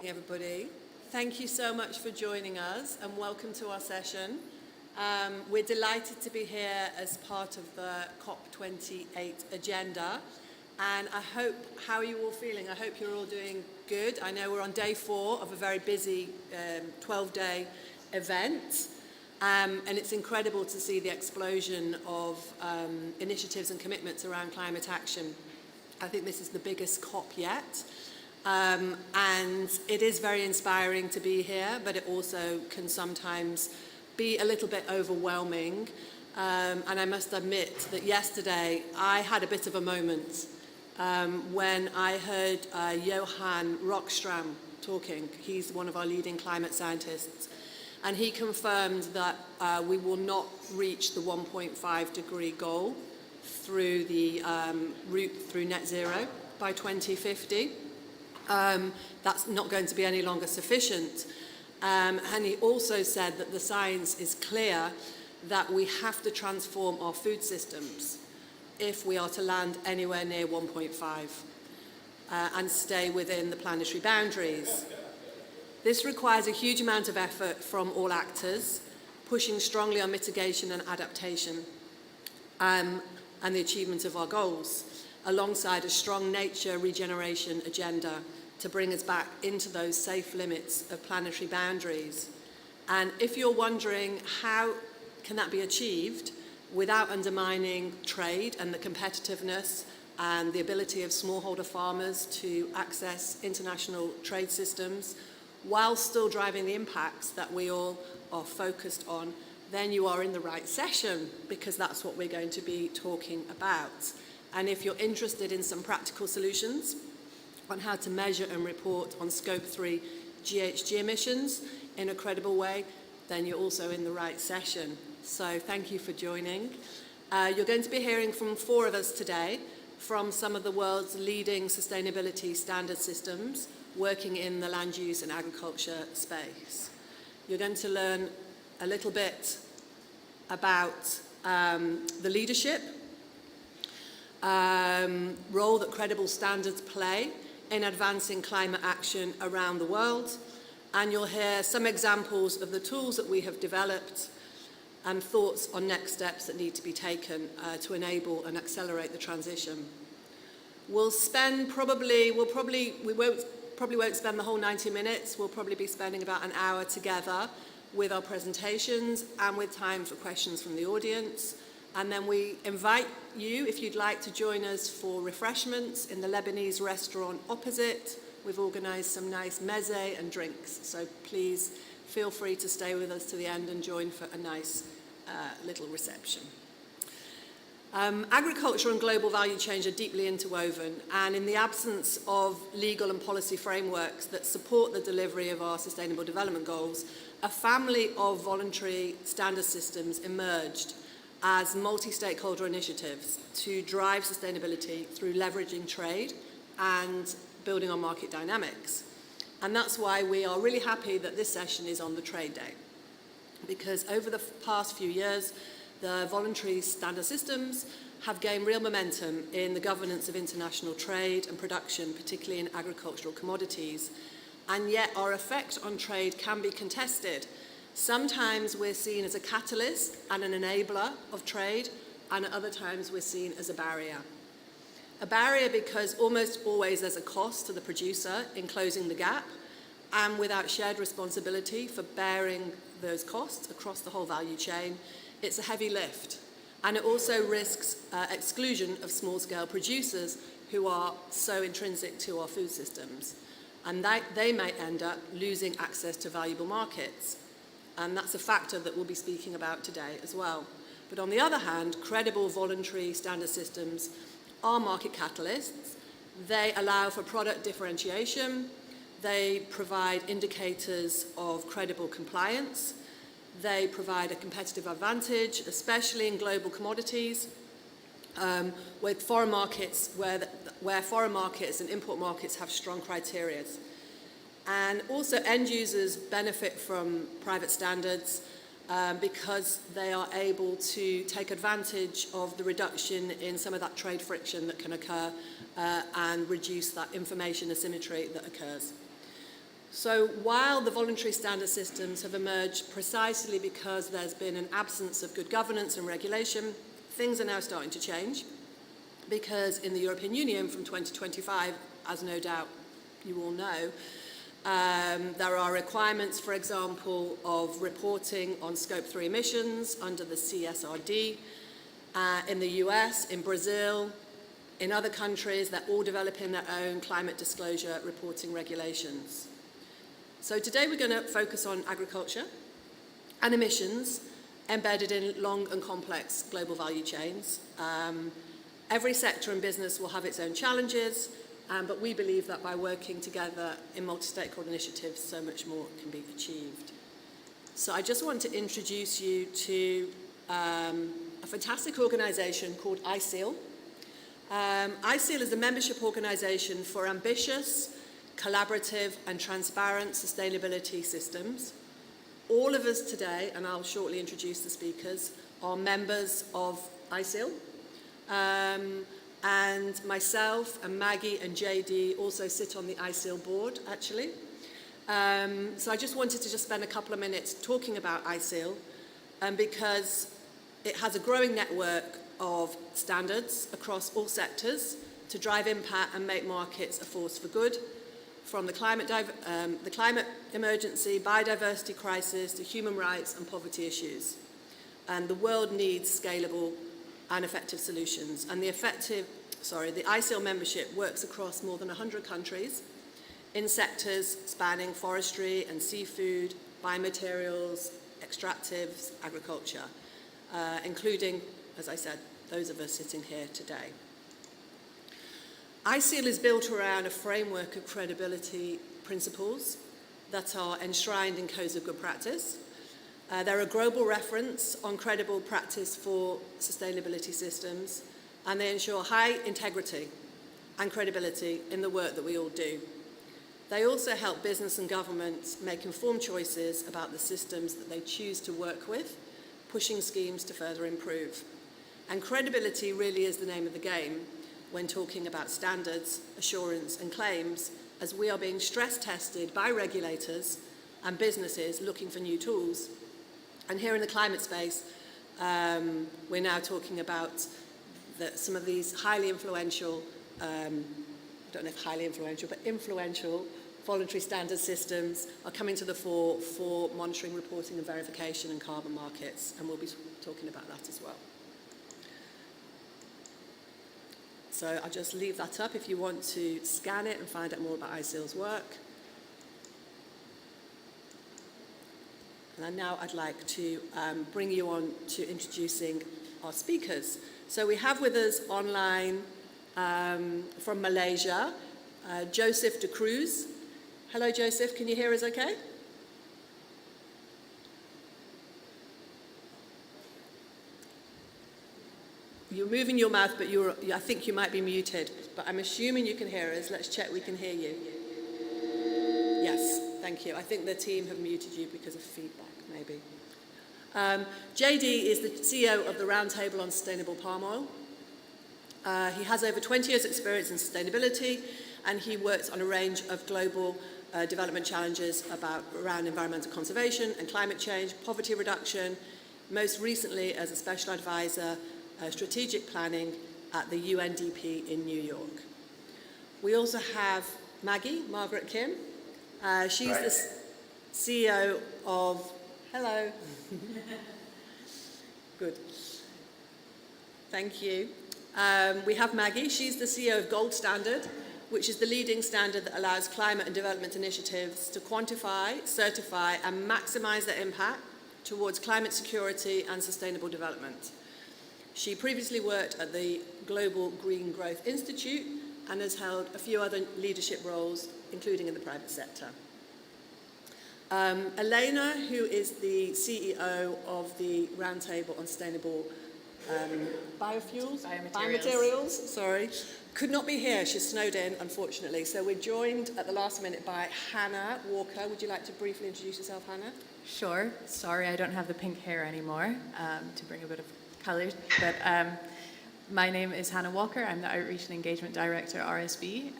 morning, everybody. Thank you so much for joining us and welcome to our session. We're delighted to be here as part of the COP28 agenda. And how are you all feeling? I hope you're all doing good. I know we're on day 4 of a very busy 12-day event. And it's incredible to see the explosion of initiatives and commitments around climate action. I think this is the biggest COP yet. And it is very inspiring to be here, but it also can sometimes be a little bit overwhelming. And I must admit that yesterday I had a bit of a moment when I heard Johan Rockström talking. He's one of our leading climate scientists. And he confirmed that we will not reach the 1.5 degree goal through the route through net zero by 2050. That's not going to be any longer sufficient. And he also said that the science is clear that we have to transform our food systems if we are to land anywhere near 1.5 and stay within the planetary boundaries. This requires a huge amount of effort from all actors, pushing strongly on mitigation and adaptation and the achievement of our goals, alongside a strong nature regeneration agenda to bring us back into those safe limits of planetary boundaries. And if you're wondering how can that be achieved without undermining trade and the competitiveness and the ability of smallholder farmers to access international trade systems while still driving the impacts that we all are focused on, then you are in the right session, because that's what we're going to be talking about. And if you're interested in some practical solutions on how to measure and report on Scope 3 GHG emissions in a credible way, then you're also in the right session. So thank you for joining. You're going to be hearing from 4 of us today from some of the world's leading sustainability standard systems working in the land use and agriculture space. You're going to learn a little bit about the leadership role that credible standards play in advancing climate action around the world, and you'll hear some examples of the tools that we have developed and thoughts on next steps that need to be taken to enable and accelerate the transition. We won't spend the whole 90 minutes. We'll probably be spending about an hour together with our presentations and with time for questions from the audience. And then we invite you, if you'd like, to join us for refreshments in the Lebanese restaurant opposite. We've organised some nice meze and drinks, so please feel free to stay with us to the end and join for a nice little reception. Agriculture and global value chain are deeply interwoven, and in the absence of legal and policy frameworks that support the delivery of our Sustainable Development Goals, a family of voluntary standard systems emerged as multi-stakeholder initiatives to drive sustainability through leveraging trade and building on market dynamics. And that's why we are really happy that this session is on the Trade Day, because over the past few years, the voluntary standard systems have gained real momentum in the governance of international trade and production, particularly in agricultural commodities. And yet our effect on trade can be contested. Sometimes we're seen as a catalyst and an enabler of trade, and at other times we're seen as a barrier. A barrier because almost always there's a cost to the producer in closing the gap, and without shared responsibility for bearing those costs across the whole value chain, it's a heavy lift. And it also risks exclusion of small-scale producers who are so intrinsic to our food systems. And they might end up losing access to valuable markets. And that's a factor that we'll be speaking about today as well. But on the other hand, credible voluntary standard systems are market catalysts. They allow for product differentiation. They provide indicators of credible compliance. They provide a competitive advantage, especially in global commodities, with foreign markets where foreign markets and import markets have strong criteria. And also end users benefit from private standards because they are able to take advantage of the reduction in some of that trade friction that can occur and reduce that information asymmetry that occurs. So while the voluntary standard systems have emerged precisely because there's been an absence of good governance and regulation, things are now starting to change, because in the European Union from 2025, as no doubt you all know, there are requirements, for example, of reporting on Scope 3 emissions under the CSRD. In the US, in Brazil, in other countries, they're all developing their own climate disclosure reporting regulations. So today we're going to focus on agriculture and emissions embedded in long and complex global value chains. Every sector and business will have its own challenges, but we believe that by working together in multi-stakeholder initiatives, so much more can be achieved. So I just want to introduce you to a fantastic organisation called ISEAL. ISEAL is a membership organisation for ambitious, collaborative and transparent sustainability systems. All of us today, and I'll shortly introduce the speakers, are members of ISEAL. And myself and Maggie and JD also sit on the ISEAL board, actually. So I just wanted to spend a couple of minutes talking about ISEAL, because it has a growing network of standards across all sectors to drive impact and make markets a force for good, from the climate emergency, biodiversity crisis, to human rights and poverty issues. And the world needs scalable and effective solutions. And the ISEAL membership works across more than 100 countries in sectors spanning forestry and seafood, biomaterials, extractives, agriculture, including, as I said, those of us sitting here today. ISEAL is built around a framework of credibility principles that are enshrined in codes of good practice. They're a global reference on credible practice for sustainability systems, and they ensure high integrity and credibility in the work that we all do. They also help business and governments make informed choices about the systems that they choose to work with, pushing schemes to further improve. And credibility really is the name of the game when talking about standards, assurance and claims, as we are being stress tested by regulators and businesses looking for new tools. And here in the climate space, we're now talking about some of these highly influential, I don't know if highly influential, but influential voluntary standard systems are coming to the fore for monitoring, reporting and verification in carbon markets, and we'll be talking about that as well. So I'll just leave that up if you want to scan it and find out more about ISEAL's work. And now I'd like to bring you on to introducing our speakers. So we have with us online from Malaysia, Joseph de Cruz. Hello, Joseph. Can you hear us okay? You're moving your mouth, but I think you might be muted. But I'm assuming you can hear us. Let's check we can hear you. Yes, thank you. I think the team have muted you because of feedback, maybe. JD is the CEO of the Roundtable on Sustainable Palm Oil. He has over 20 years' experience in sustainability, and he works on a range of global development challenges around environmental conservation and climate change, poverty reduction, most recently as a special advisor, strategic planning at the UNDP in New York. We also have Margaret Kim. She's the CEO of... Hello. Good. Thank you. We have Maggie. She's the CEO of Gold Standard, which is the leading standard that allows climate and development initiatives to quantify, certify, and maximize their impact towards climate security and sustainable development. She previously worked at the Global Green Growth Institute and has held a few other leadership roles, including in the private sector. Elena, who is the CEO of the Roundtable on Sustainable Biomaterials, sorry, could not be here. She's snowed in, unfortunately. So we're joined at the last minute by Hannah Walker. Would you like to briefly introduce yourself, Hannah? Sure. Sorry, I don't have the pink hair anymore to bring a bit of colour. But My name is Hannah Walker. I'm the Outreach and Engagement Director at RSB,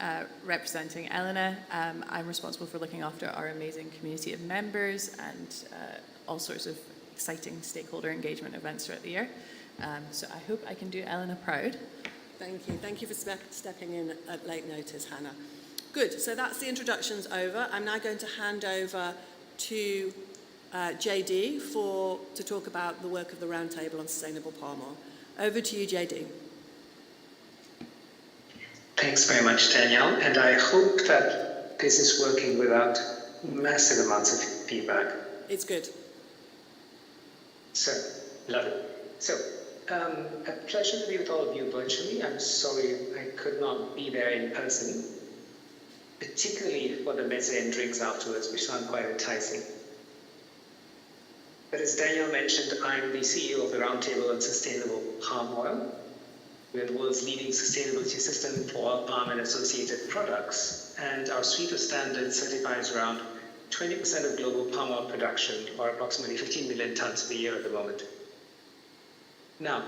representing Elena. I'm responsible for looking after our amazing community of members and all sorts of exciting stakeholder engagement events throughout the year. So I hope I can do Elena proud. Thank you. Thank you for stepping in at late notice, Hannah. Good. So that's the introductions over. I'm now going to hand over to JD to talk about the work of the Roundtable on Sustainable Palm Oil. Over to you, JD. Thanks very much, Danielle, and I hope that this is working without massive amounts of feedback. It's good. So, love it. So, a pleasure to be with all of you virtually. I'm sorry I could not be there in person, particularly for the meze and drinks afterwards, which sound quite enticing. But as Danielle mentioned, I'm the CEO of the Roundtable on Sustainable Palm Oil. We are the world's leading sustainability system for oil palm and associated products, and our suite of standards certifies around 20% of global palm oil production, or approximately 15 million tons per year at the moment. Now,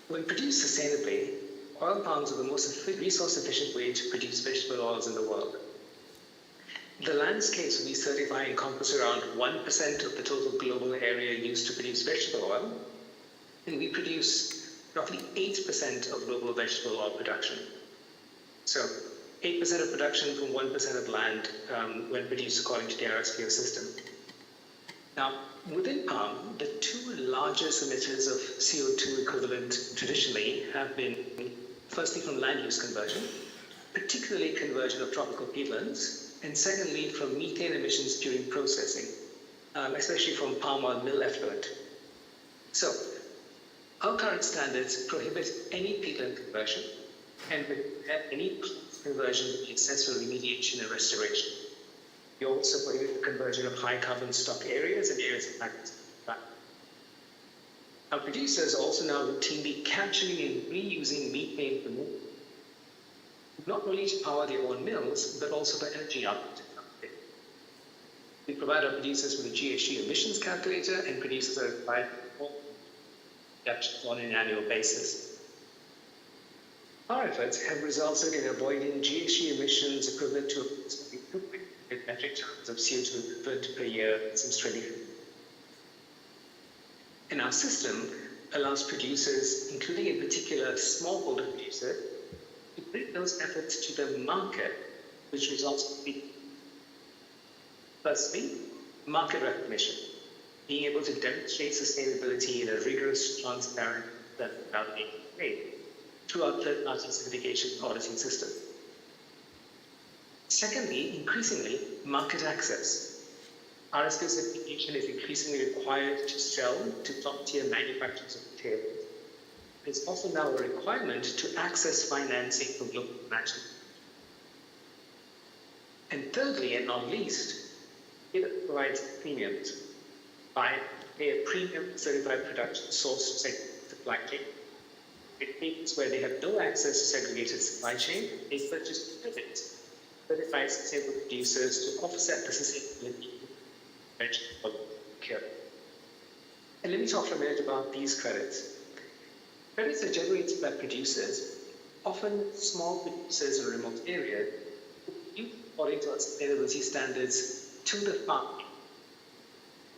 when produced sustainably, oil palms are the most resource-efficient way to produce vegetable oils in the world. The landscapes we certify encompass around 1% of the total global area used to produce vegetable oil, and we produce roughly 8% of global vegetable oil production. So 8% of production from 1% of land when produced according to the RSPO system. Now, within palm, the two largest emitters of CO2 equivalent traditionally have been, firstly, from land use conversion, particularly conversion of tropical peatlands, and secondly, from methane emissions during processing, especially from palm oil mill effluent. So, our current standards prohibit any peatland conversion and any conversion with successful remediation and restoration. We also prohibit the conversion of high carbon stock areas and areas of practice. Our producers are also now routinely capturing and reusing methane from wood, not only to power their own mills, but also for energy output. We provide our producers with a GHG emissions calculator, and producers are required on an annual basis. Our efforts have resulted in avoiding GHG emissions equivalent to approximately 2.8 metric tons of CO2 equivalent per year since 2015. And our system allows producers, including in particular smallholder producers, to bring those efforts to the market, which results in, firstly, market recognition. Being able to demonstrate sustainability in a rigorous, transparent, and validated way through our third-party certification auditing system. Secondly, increasingly, market access. RSPO certification is increasingly required to sell to top-tier manufacturers of retail. It's also now a requirement to access financing from global financial. And thirdly, and not least, it provides premiums. By a premium certified production source supply chain. It means where they have no access to segregated supply chain, they purchase credits, certified sustainable producers to offset the sustainability of procurement. And let me talk for a minute about these credits. Credits are generated by producers, often small producers in remote areas, who, according to our sustainability standards, to the farm.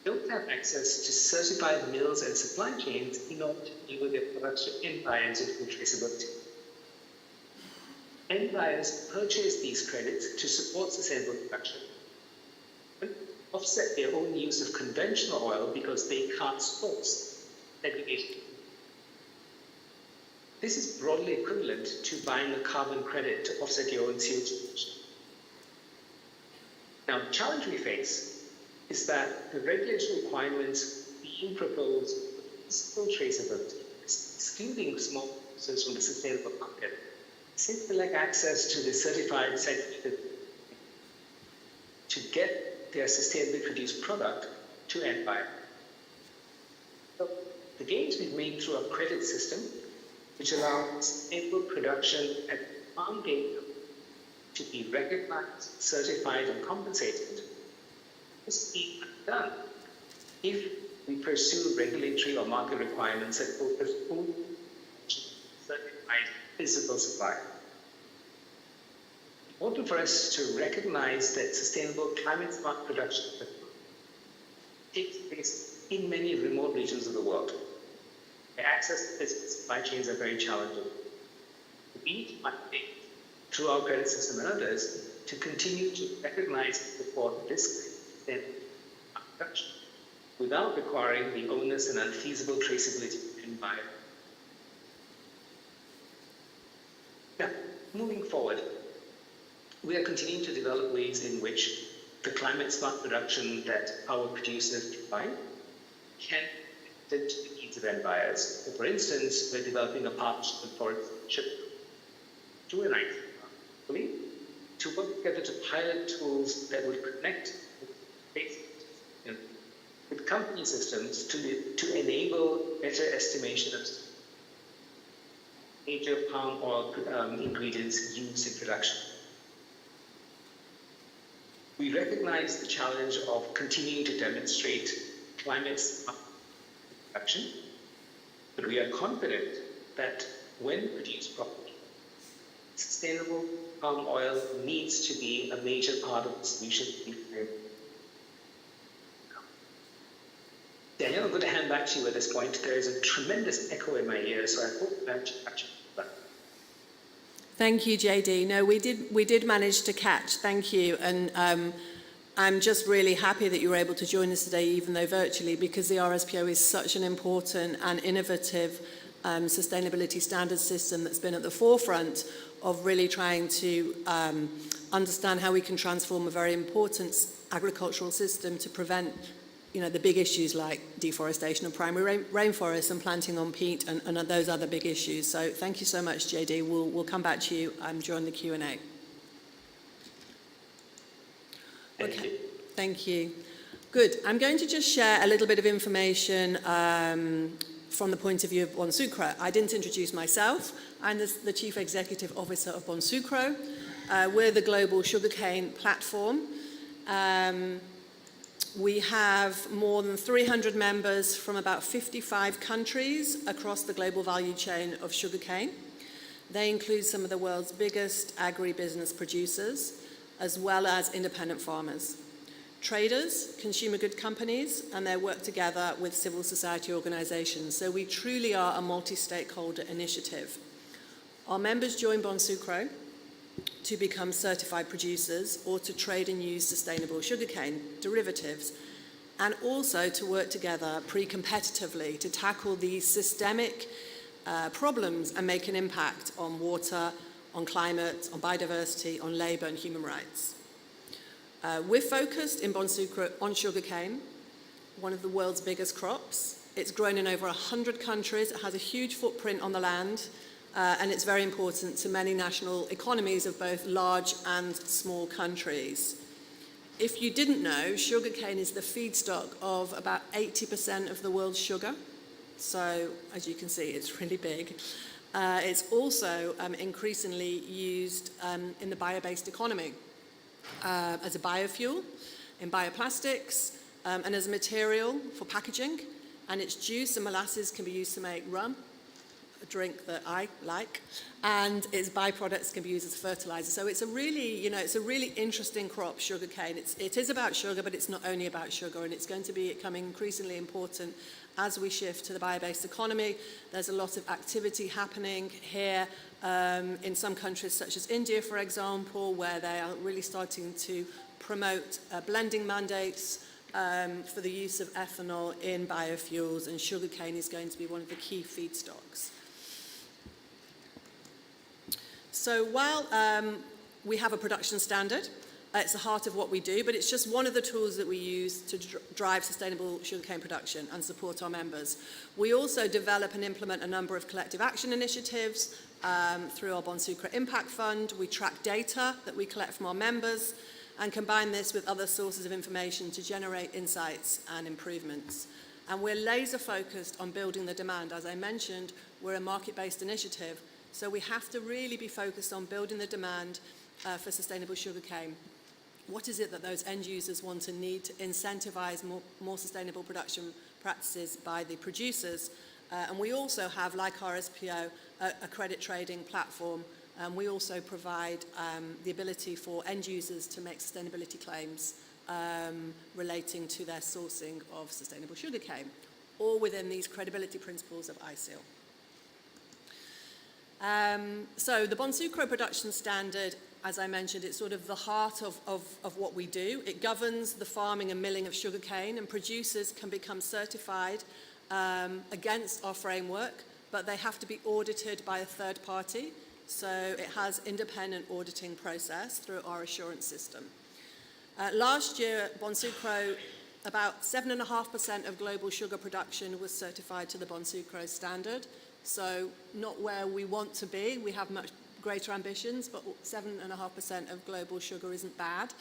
Don't have access to certified mills and supply chains in order to deliver their products to end buyers with full traceability. End buyers purchase these credits to support sustainable production, but offset their own use of conventional oil because they can't source segregation. This is broadly equivalent to buying a carbon credit to offset your own CO2 emissions. Now, the challenge we face is that the regulatory requirements being proposed for full traceability, excluding small producers from the sustainable market, simply lack access to the certified segregated to get their sustainably produced product to end buyer. So the gains we've made through our credit system, which allows sustainable production at farm gate to be recognized, certified, and compensated, is being done if we pursue regulatory or market requirements that focus only on certified physical supply. Important for us to recognize that sustainable climate-smart production takes place in many remote regions of the world. The access to this supply chains are very challenging. We might take, through our credit system and others, to continue to recognize and support this production without requiring the onerous and unfeasible traceability and buyer. Now, moving forward, we are continuing to develop ways in which the climate-smart production that our producers provide can fit to the needs of end buyers. So for instance, we're developing a partnership with forestry to an IT to work together to pilot tools that would connect with company systems to enable better estimation of major palm oil ingredients used in production. We recognize the challenge of continuing to demonstrate climate production, but we are confident that when produced properly, sustainable palm oil needs to be a major part of the solution. Daniel, I'm going to hand back to you at this point. There is a tremendous echo in my ear, so I hope that actually. Thank you, JD. No, we did manage to catch. Thank you. And I'm just really happy that you were able to join us today, even though virtually, because the RSPO is such an important and innovative sustainability standards system that's been at the forefront of really trying to understand how we can transform a very important agricultural system to prevent the big issues like deforestation of primary rainforests and planting on peat and those other big issues. So thank you so much, JD. We'll come back to you during the Q&A. Okay, thank you. Good. I'm going to just share a little bit of information from the point of view of Bonsucro. I didn't introduce myself. I'm the Chief Executive Officer of Bonsucro. We're the global sugarcane platform. We have more than 300 members from about 55 countries across the global value chain of sugarcane. They include some of the world's biggest agribusiness producers, as well as independent farmers, traders, consumer good companies, and they work together with civil society organizations. So we truly are a multi-stakeholder initiative. Our members join Bonsucro to become certified producers or to trade and use sustainable sugarcane derivatives, and also to work together pre-competitively to tackle these systemic problems and make an impact on water, on climate, on biodiversity, on labor and human rights. We're focused in Bonsucro on sugarcane, one of the world's biggest crops. It's grown in over 100 countries. It has a huge footprint on the land. And it's very important to many national economies of both large and small countries. If you didn't know, sugarcane is the feedstock of about 80% of the world's sugar. So, as you can see, it's really big. It's also increasingly used in the bio-based economy as a biofuel, in bioplastics, and as a material for packaging. And its juice and molasses can be used to make rum, a drink that I like, and its byproducts can be used as fertilizer. So it's a really interesting crop, sugarcane. It is about sugar, but it's not only about sugar, and it's going to be becoming increasingly important as we shift to the bio-based economy. There's a lot of activity happening here in some countries, such as India, for example, where they are really starting to promote blending mandates for the use of ethanol in biofuels, and sugarcane is going to be one of the key feedstocks. So while we have a production standard, it's the heart of what we do, but it's just one of the tools that we use to drive sustainable sugarcane production and support our members. We also develop and implement a number of collective action initiatives through our Bonsucro Impact Fund. We track data that we collect from our members and combine this with other sources of information to generate insights and improvements. And we're laser focused on building the demand. As I mentioned, we're a market-based initiative, so we have to really be focused on building the demand for sustainable sugarcane. What is it that those end users want and need to incentivize more sustainable production practices by the producers And we also have, like RSPO, a credit trading platform. We also provide the ability for end users to make sustainability claims relating to their sourcing of sustainable sugarcane, all within these credibility principles of ISEAL. So the Bonsucro production standard, as I mentioned, it's sort of the heart of what we do. It governs the farming and milling of sugarcane, and producers can become certified against our framework, but they have to be audited by a third party. So it has independent auditing process through our assurance system. Last year, Bonsucro, about 7.5% of global sugar production was certified to the Bonsucro standard. So not where we want to be. We have much greater ambitions, but 7.5% of global sugar isn't bad.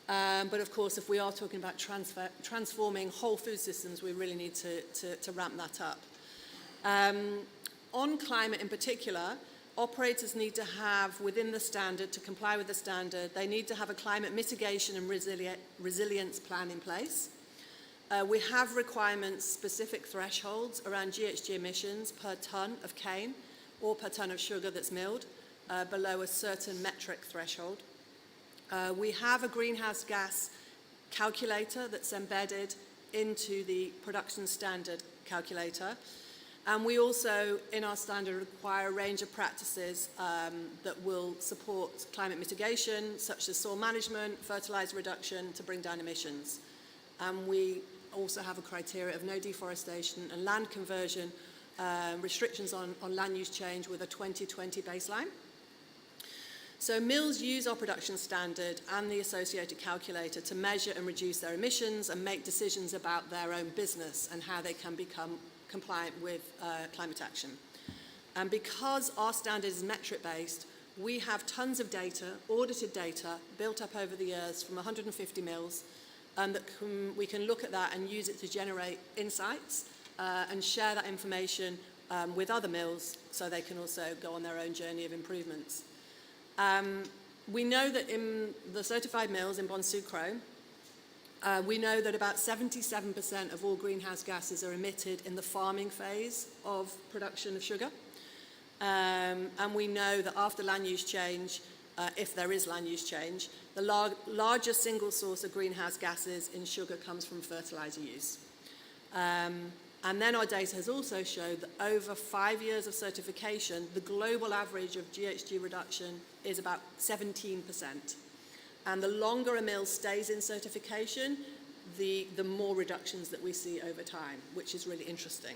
But of course, if we are talking about transforming whole food systems, we really need to ramp that up. On climate in particular, operators need to have, within the standard, to comply with the standard, they need to have a climate mitigation and resilience plan in place. We have requirements, specific thresholds around GHG emissions per tonne of cane or per tonne of sugar that's milled below a certain metric threshold. We have a greenhouse gas calculator that's embedded into the production standard calculator. And we also, in our standard, require a range of practices that will support climate mitigation, such as soil management, fertilizer reduction, to bring down emissions. And we also have a criteria of no deforestation and land conversion, restrictions on land use change with a 2020 baseline. So mills use our production standard and the associated calculator to measure and reduce their emissions and make decisions about their own business and how they can become compliant with climate action. And because our standard is metric-based, we have tons of data, audited data, built up over the years from 150 mills, and we can look at that and use it to generate insights and share that information with other mills so they can also go on their own journey of improvements. We know that in the certified mills in Bonsucro, we know that about 77% of all greenhouse gases are emitted in the farming phase of production of sugar. And we know that after land use change, if there is land use change, the largest single source of greenhouse gases in sugar comes from fertilizer use. And then our data has also showed that over 5 years of certification, the global average of GHG reduction is about 17%. And the longer a mill stays in certification, the more reductions that we see over time, which is really interesting.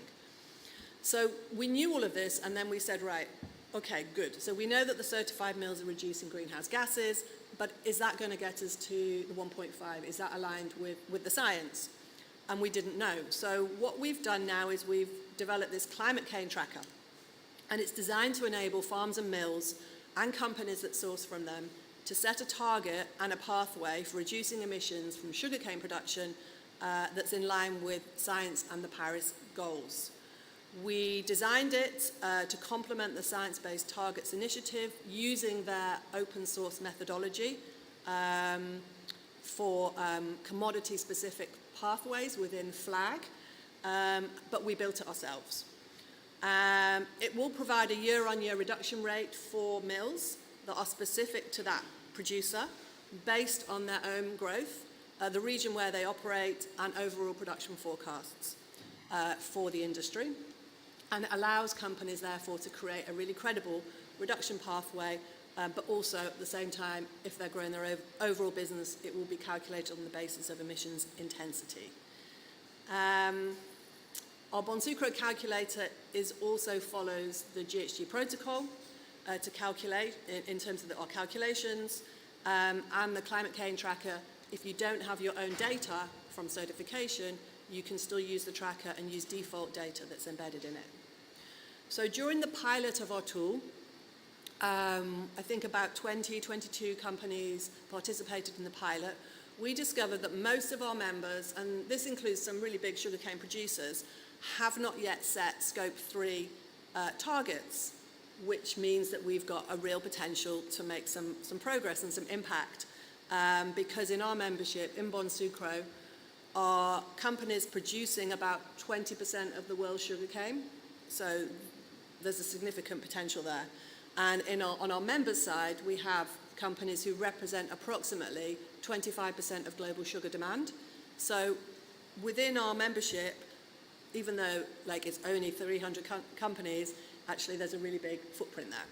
So we knew all of this, and then we said, right, okay, good. So we know that the certified mills are reducing greenhouse gases, but is that going to get us to the 1.5? Is that aligned with the science? And we didn't know. So what we've done now is we've developed this climate cane tracker, and it's designed to enable farms and mills and companies that source from them to set a target and a pathway for reducing emissions from sugarcane production that's in line with science and the Paris goals. We designed it to complement the Science Based Targets initiative using their open source methodology for commodity-specific pathways within FLAG, but we built it ourselves. It will provide a year-on-year reduction rate for mills that are specific to that producer based on their own growth, the region where they operate, and overall production forecasts for the industry. And it allows companies, therefore, to create a really credible reduction pathway, but also at the same time, if they're growing their overall business, it will be calculated on the basis of emissions intensity. Our Bonsucro calculator also follows the GHG protocol to calculate in terms of our calculations, and the climate cane tracker. If you don't have your own data from certification, you can still use the tracker and use default data that's embedded in it. So during the pilot of our tool, I think about 22 companies participated in the pilot. We discovered that most of our members, and this includes some really big sugarcane producers, have not yet set Scope 3 targets, which means that we've got a real potential to make some progress and some impact. Because in our membership, in Bonsucro, are companies producing about 20% of the world's sugarcane, So there's a significant potential there. And on our members' side, we have companies who represent approximately 25% of global sugar demand. So within our membership, even though like it's only 300 companies, actually there's a really big footprint there.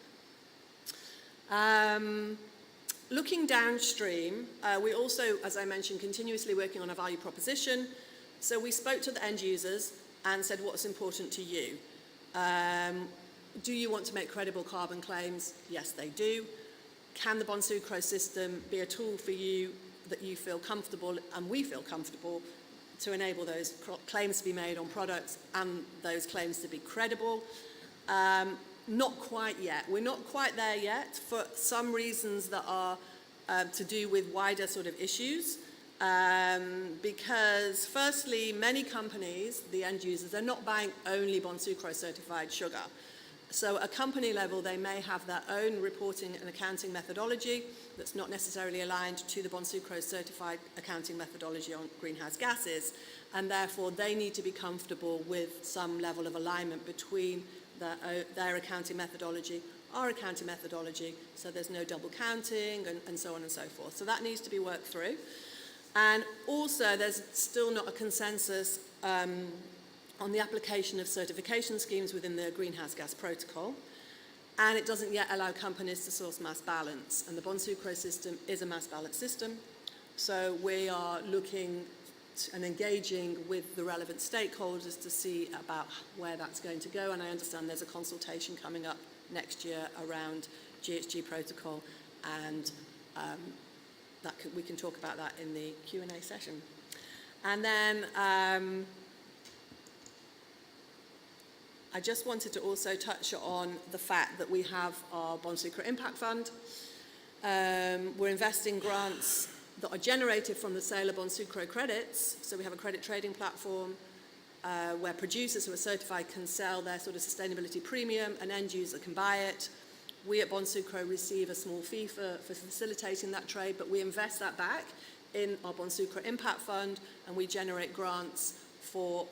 Looking downstream, we also, as I mentioned, continuously working on a value proposition. So we spoke to the end users and said, what's important to you? Do you want to make credible carbon claims? Yes, they do. Can the Bonsucro system be a tool for you that you feel comfortable, and we feel comfortable, to enable those claims to be made on products and those claims to be credible? Not quite yet. We're not quite there yet for some reasons that are to do with wider sort of issues. Because firstly, many companies, the end users, are not buying only Bonsucro certified sugar. So at a company level, they may have their own reporting and accounting methodology that's not necessarily aligned to the Bonsucro certified accounting methodology on greenhouse gases, and therefore they need to be comfortable with some level of alignment between their accounting methodology, our accounting methodology, so there's no double counting and so on and so forth. So that needs to be worked through. And also there's still not a consensus on the application of certification schemes within the greenhouse gas protocol. And it doesn't yet allow companies to source mass balance. And the Bonsucro system is a mass balance system. So we are looking and engaging with the relevant stakeholders to see about where that's going to go. And I understand there's a consultation coming up next year around GHG protocol, and we can talk about that in the Q&A session. And then I just wanted to also touch on the fact that we have our Bonsucro Impact Fund. We're investing grants that are generated from the sale of Bonsucro credits. So we have a credit trading platform where producers who are certified can sell their sort of sustainability premium, an end user can buy it. We at Bonsucro receive a small fee for facilitating that trade, but we invest that back in our Bonsucro Impact Fund, and we generate grants for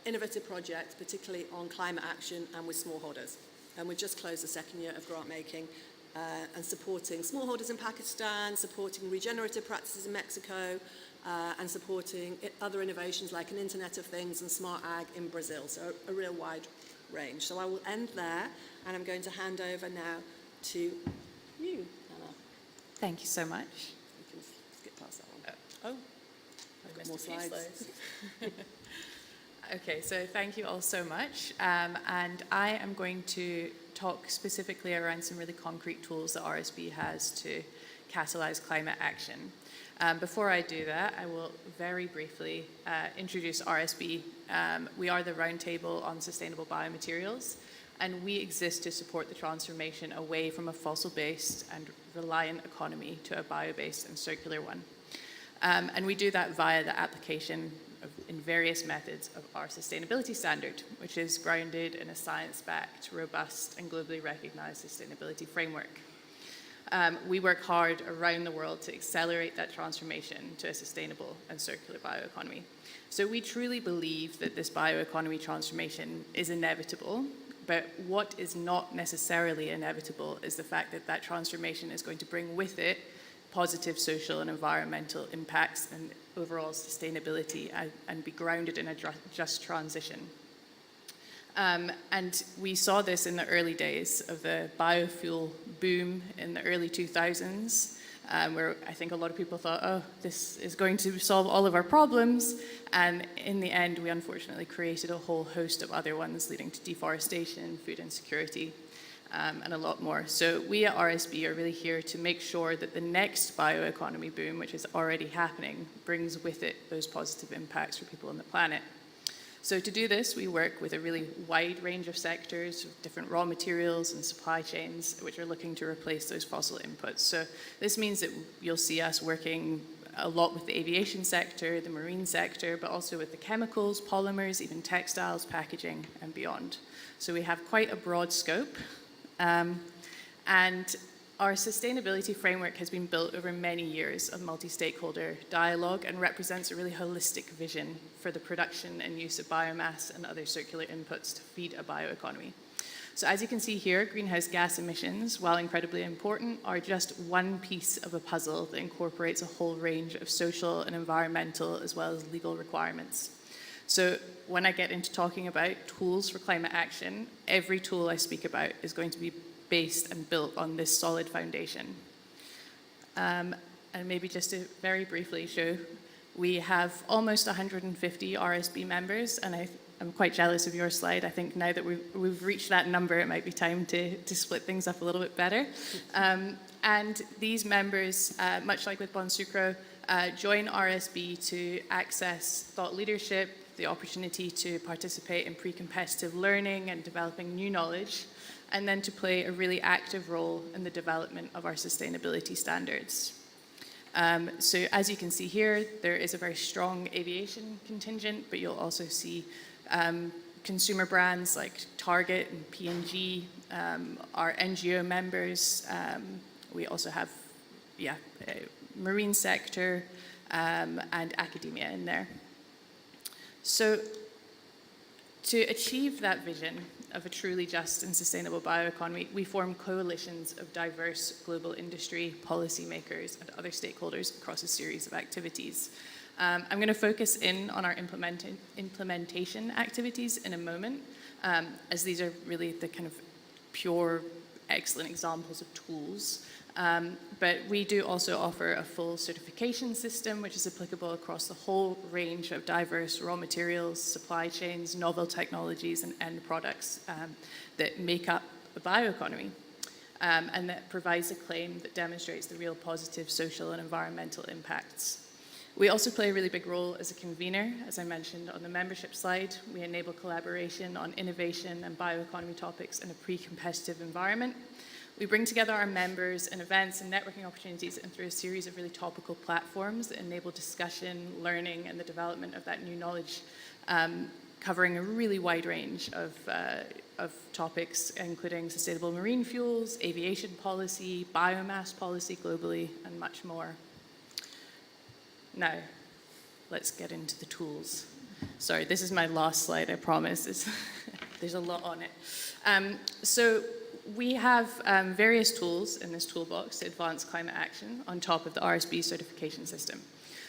innovative projects, particularly on climate action and with smallholders. And we've just closed the second year of grant making and supporting smallholders in Pakistan, supporting regenerative practices in Mexico, and supporting other innovations like an Internet of Things and smart ag in Brazil. So a real wide range. So I will end there, and I'm going to hand over now to you, Anna. Thank you so much. You can skip past that one. I've got more slides. Okay, so thank you all so much. And I am going to talk specifically around some really concrete tools that RSB has to catalyze climate action. Before I do that, I will very briefly introduce RSB. We are the Roundtable on Sustainable Biomaterials, and we exist to support the transformation away from a fossil-based and reliant economy to a bio-based and circular one. And we do that via the application in various methods of our sustainability standard, which is grounded in a science-backed, robust, and globally recognized sustainability framework. We work hard around the world to accelerate that transformation to a sustainable and circular bioeconomy. So we truly believe that this bioeconomy transformation is inevitable, but what is not necessarily inevitable is the fact that that transformation is going to bring with it positive social and environmental impacts and overall sustainability and be grounded in a just transition. And we saw this in the early days of the biofuel boom in the early 2000s, where I think a lot of people thought, oh, this is going to solve all of our problems. And in the end, we unfortunately created a whole host of other ones, leading to deforestation, food insecurity, and a lot more. So we at RSB are really here to make sure that the next bioeconomy boom, which is already happening, brings with it those positive impacts for people on the planet. So to do this, we work with a really wide range of sectors, with different raw materials and supply chains, which are looking to replace those fossil inputs. So this means that you'll see us working a lot with the aviation sector, the marine sector, but also with the chemicals, polymers, even textiles, packaging, and beyond. So we have quite a broad scope. And Our sustainability framework has been built over many years of multi-stakeholder dialogue and represents a really holistic vision for the production and use of biomass and other circular inputs to feed a bioeconomy. So as you can see here, greenhouse gas emissions, while incredibly important, are just one piece of a puzzle that incorporates a whole range of social and environmental as well as legal requirements. So when I get into talking about tools for climate action, every tool I speak about is going to be based and built on this solid foundation. And maybe just to very briefly show, we have almost 150 RSB members, and I'm quite jealous of your slide. I think now that we've reached that number, it might be time to split things up a little bit better. And these members, much like with Bonsucro, join RSB to access thought leadership, the opportunity to participate in pre-competitive learning and developing new knowledge, and then to play a really active role in the development of our sustainability standards. So as you can see here, there is a very strong aviation contingent, but you'll also see consumer brands like Target and P&G, our NGO members. We also have, marine sector and academia in there. So to achieve that vision of a truly just and sustainable bioeconomy, we form coalitions of diverse global industry, policymakers, and other stakeholders across a series of activities. I'm going to focus in on our implementation activities in a moment, as these are really the kind of pure, excellent examples of tools. But we do also offer a full certification system, which is applicable across the whole range of diverse raw materials, supply chains, novel technologies, and end products that make up a bioeconomy, and that provides a claim that demonstrates the real positive social and environmental impacts. We also play a really big role as a convener. As I mentioned on the membership slide, we enable collaboration on innovation and bioeconomy topics in a pre-competitive environment. We bring together our members in events and networking opportunities and through a series of really topical platforms that enable discussion, learning, and the development of that new knowledge, covering a really wide range of topics, including sustainable marine fuels, aviation policy, biomass policy globally, and much more. Now, let's get into the tools. Sorry, this is my last slide, I promise. There's a lot on it. So we have various tools in this toolbox to advance climate action on top of the RSB certification system.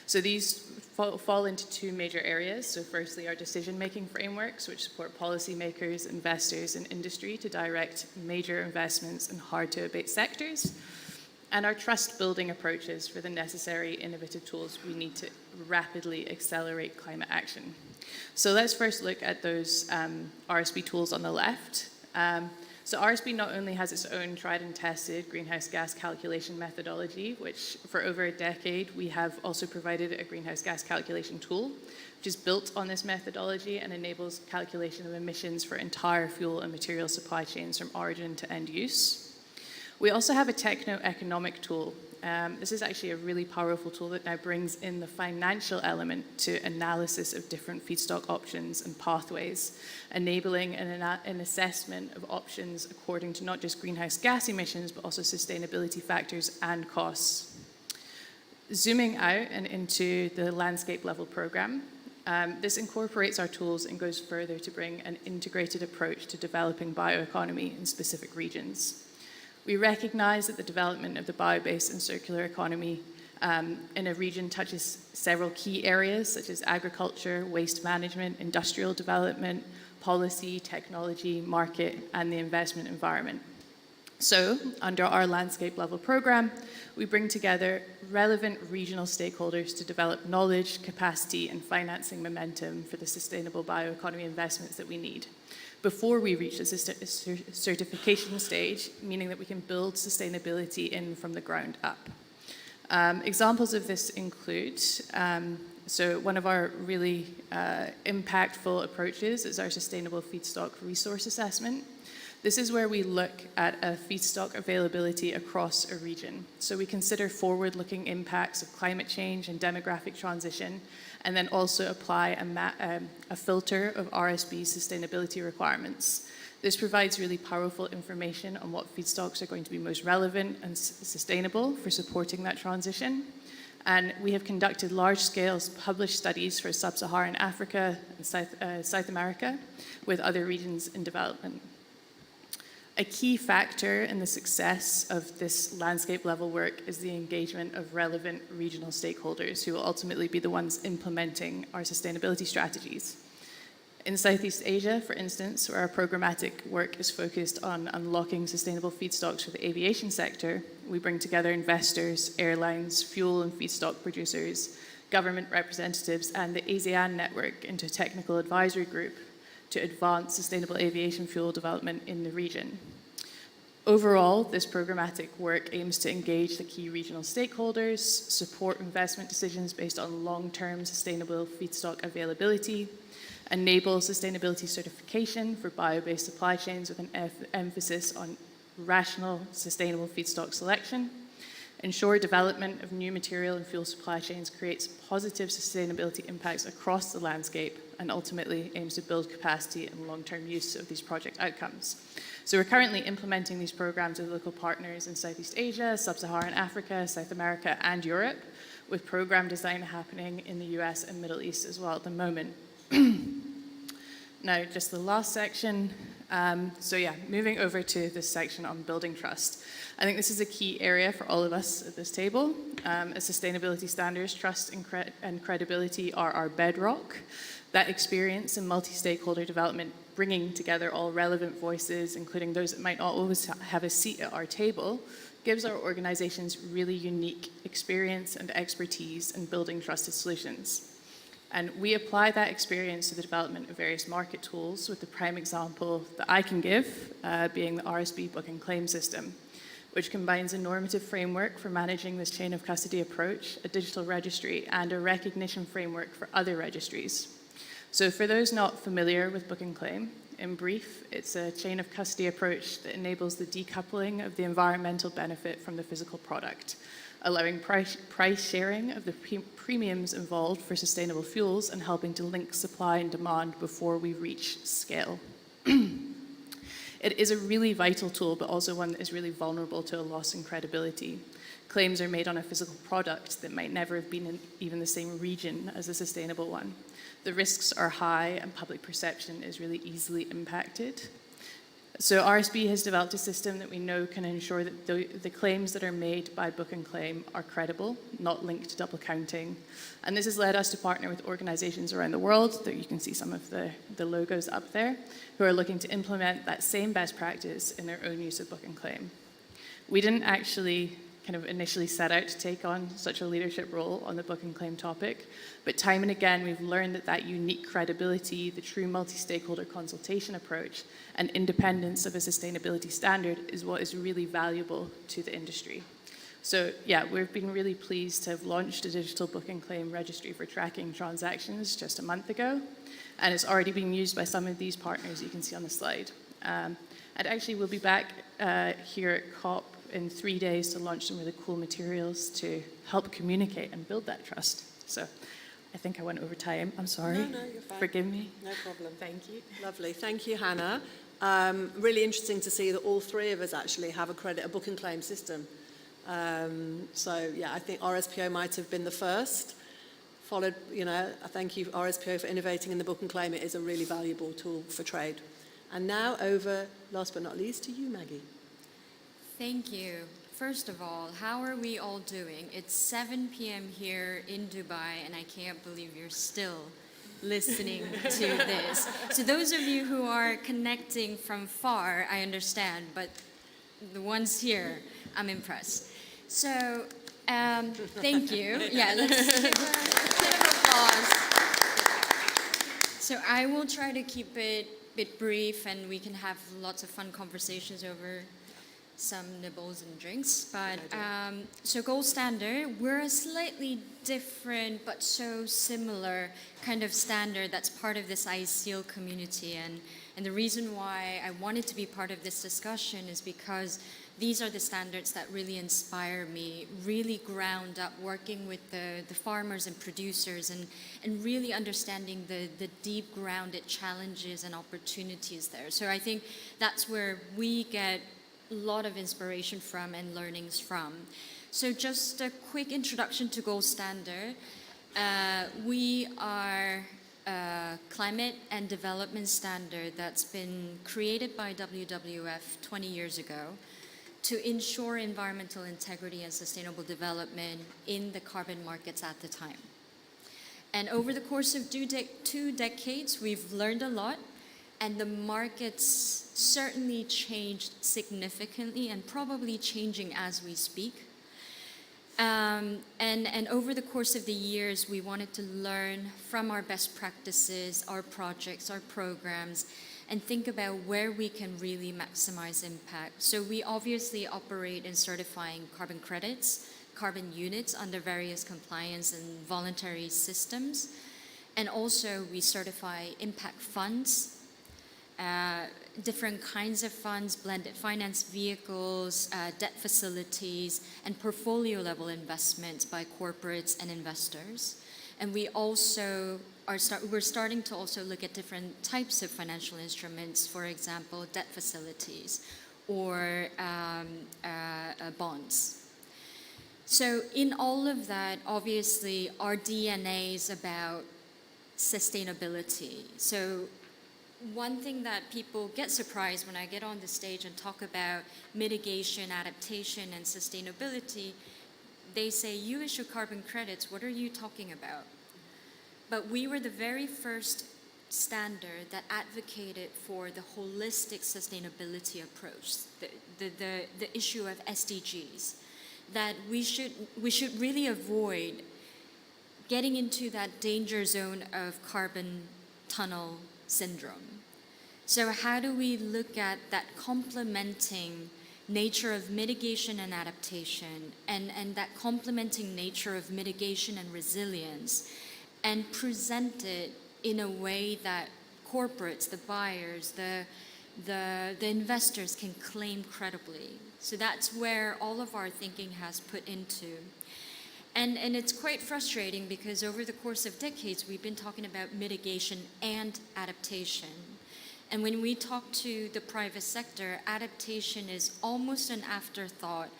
So these fall into two major areas. So firstly, our decision-making frameworks, which support policymakers, investors, and industry to direct major investments in hard-to-abate sectors, and our trust-building approaches for the necessary innovative tools we need to rapidly accelerate climate action. So let's first look at those RSB tools on the left. So RSB not only has its own tried and tested greenhouse gas calculation methodology, which for over a decade we have also provided a greenhouse gas calculation tool, which is built on this methodology and enables calculation of emissions for entire fuel and material supply chains from origin to end use. We also have a techno-economic tool. This is actually a really powerful tool that now brings in the financial element to analysis of different feedstock options and pathways, enabling an assessment of options according to not just greenhouse gas emissions, but also sustainability factors and costs. Zooming out and into the landscape level program, this incorporates our tools and goes further to bring an integrated approach to developing bioeconomy in specific regions. We recognize that the development of the bio-based and circular economy in a region touches several key areas such as agriculture, waste management, industrial development, policy, technology, market, and the investment environment. So, under our landscape level program, we bring together relevant regional stakeholders to develop knowledge, capacity, and financing momentum for the sustainable bioeconomy investments that we need before we reach the certification stage, meaning that we can build sustainability in from the ground up. Examples of this include, so one of our really impactful approaches is our sustainable feedstock resource assessment. This is where we look at a feedstock availability across a region. So we consider forward-looking impacts of climate change and demographic transition, and then also apply a filter of RSB sustainability requirements. This provides really powerful information on what feedstocks are going to be most relevant and sustainable for supporting that transition. And we have conducted large-scale published studies for sub-Saharan Africa and South America with other regions in development. A key factor in the success of this landscape-level work is the engagement of relevant regional stakeholders who will ultimately be the ones implementing our sustainability strategies. In Southeast Asia, for instance, where our programmatic work is focused on unlocking sustainable feedstocks for the aviation sector, we bring together investors, airlines, fuel and feedstock producers, government representatives, and the ASEAN network into a technical advisory group to advance sustainable aviation fuel development in the region. Overall, this programmatic work aims to engage the key regional stakeholders, support investment decisions based on long-term sustainable feedstock availability, enable sustainability certification for bio-based supply chains with an emphasis on rational, sustainable feedstock selection, ensure development of new material and fuel supply chains creates positive sustainability impacts across the landscape, and ultimately aims to build capacity and long-term use of these project outcomes. So we're currently implementing these programs with local partners in Southeast Asia, Sub-Saharan Africa, South America, and Europe, with program design happening in the US and Middle East as well at the moment. Now, just the last section. Moving over to this section on building trust. I think this is a key area for all of us at this table. As sustainability standards, trust and credibility are our bedrock. That experience in multi-stakeholder development, bringing together all relevant voices, including those that might not always have a seat at our table, gives our organizations really unique experience and expertise in building trusted solutions. And we apply that experience to the development of various market tools, with the prime example that I can give being the RSB book and claim system, which combines a normative framework for managing this chain of custody approach, a digital registry, and a recognition framework for other registries. So for those not familiar with book and claim, in brief, it's a chain of custody approach that enables the decoupling of the environmental benefit from the physical product, allowing price sharing of the premiums involved for sustainable fuels and helping to link supply and demand before we reach scale. It is a really vital tool, but also one that is really vulnerable to a loss in credibility. Claims are made on a physical product that might never have been in even the same region as a sustainable one. The risks are high and public perception is really easily impacted. So RSB has developed a system that we know can ensure that the claims that are made by book and claim are credible, not linked to double counting. And this has led us to partner with organizations around the world, that you can see some of the logos up there, who are looking to implement that same best practice in their own use of book and claim. We didn't actually kind of initially set out to take on such a leadership role on the book and claim topic, but time and again we've learned that unique credibility, the true multi-stakeholder consultation approach, and independence of a sustainability standard is what is really valuable to the industry. So yeah, we've been really pleased to have launched a digital book and claim registry for tracking transactions just a month ago, and it's already being used by some of these partners you can see on the slide. And actually we'll be back here at COP in 3 days to launch some really cool materials to help communicate and build that trust. So I think I went over time. I'm sorry. No, you're fine. Forgive me. No problem. Thank you. Lovely. Thank you, Hannah. Really interesting to see that all three of us actually have a book and claim system. I think RSPO might have been the first. Followed, thank you, RSPO, for innovating in the book and claim. It is a really valuable tool for trade. And now over, last but not least, to you, Maggie. Thank you. First of all, how are we all doing? It's 7 p.m. here in Dubai, and I can't believe you're still listening to this. So those of you who are connecting from far, I understand, but the ones here, I'm impressed. So, thank you. Yeah, let's give an applause. So I will try to keep it a bit brief, and we can have lots of fun conversations over some nibbles and drinks. But so Gold Standard, we're a slightly different but so similar kind of standard that's part of this ISEAL community. And the reason why I wanted to be part of this discussion is because these are the standards that really inspire me, really ground up working with the farmers and producers and really understanding the deep grounded challenges and opportunities there. So I think that's where we get a lot of inspiration from and learnings from. So just a quick introduction to Gold Standard. We are a climate and development standard that's been created by WWF 20 years ago to ensure environmental integrity and sustainable development in the carbon markets at the time. And over the course of 2 decades, we've learned a lot, and the markets certainly changed significantly and probably changing as we speak. And over the course of the years, we wanted to learn from our best practices, our projects, our programs, and think about where we can really maximize impact. So we obviously operate in certifying carbon credits, carbon units under various compliance and voluntary systems. And also we certify impact funds, different kinds of funds, blended finance vehicles, debt facilities, and portfolio level investments by corporates and investors. And we also we're starting to also look at different types of financial instruments, for example, debt facilities or bonds. So in all of that, obviously, our DNA is about sustainability. So one thing that people get surprised when I get on the stage and talk about mitigation, adaptation, and sustainability, they say, you issue carbon credits, what are you talking about? But we were the very first standard that advocated for the holistic sustainability approach, the issue of SDGs, that we should really avoid getting into that danger zone of carbon tunnel syndrome. So how do we look at that complementing nature of mitigation and adaptation and that complementing nature of mitigation and resilience and present it in a way that corporates, the buyers, the investors can claim credibly. So that's where all of our thinking has put into. And it's quite frustrating because over the course of decades, we've been talking about mitigation and adaptation. And when we talk to the private sector, adaptation is almost an afterthought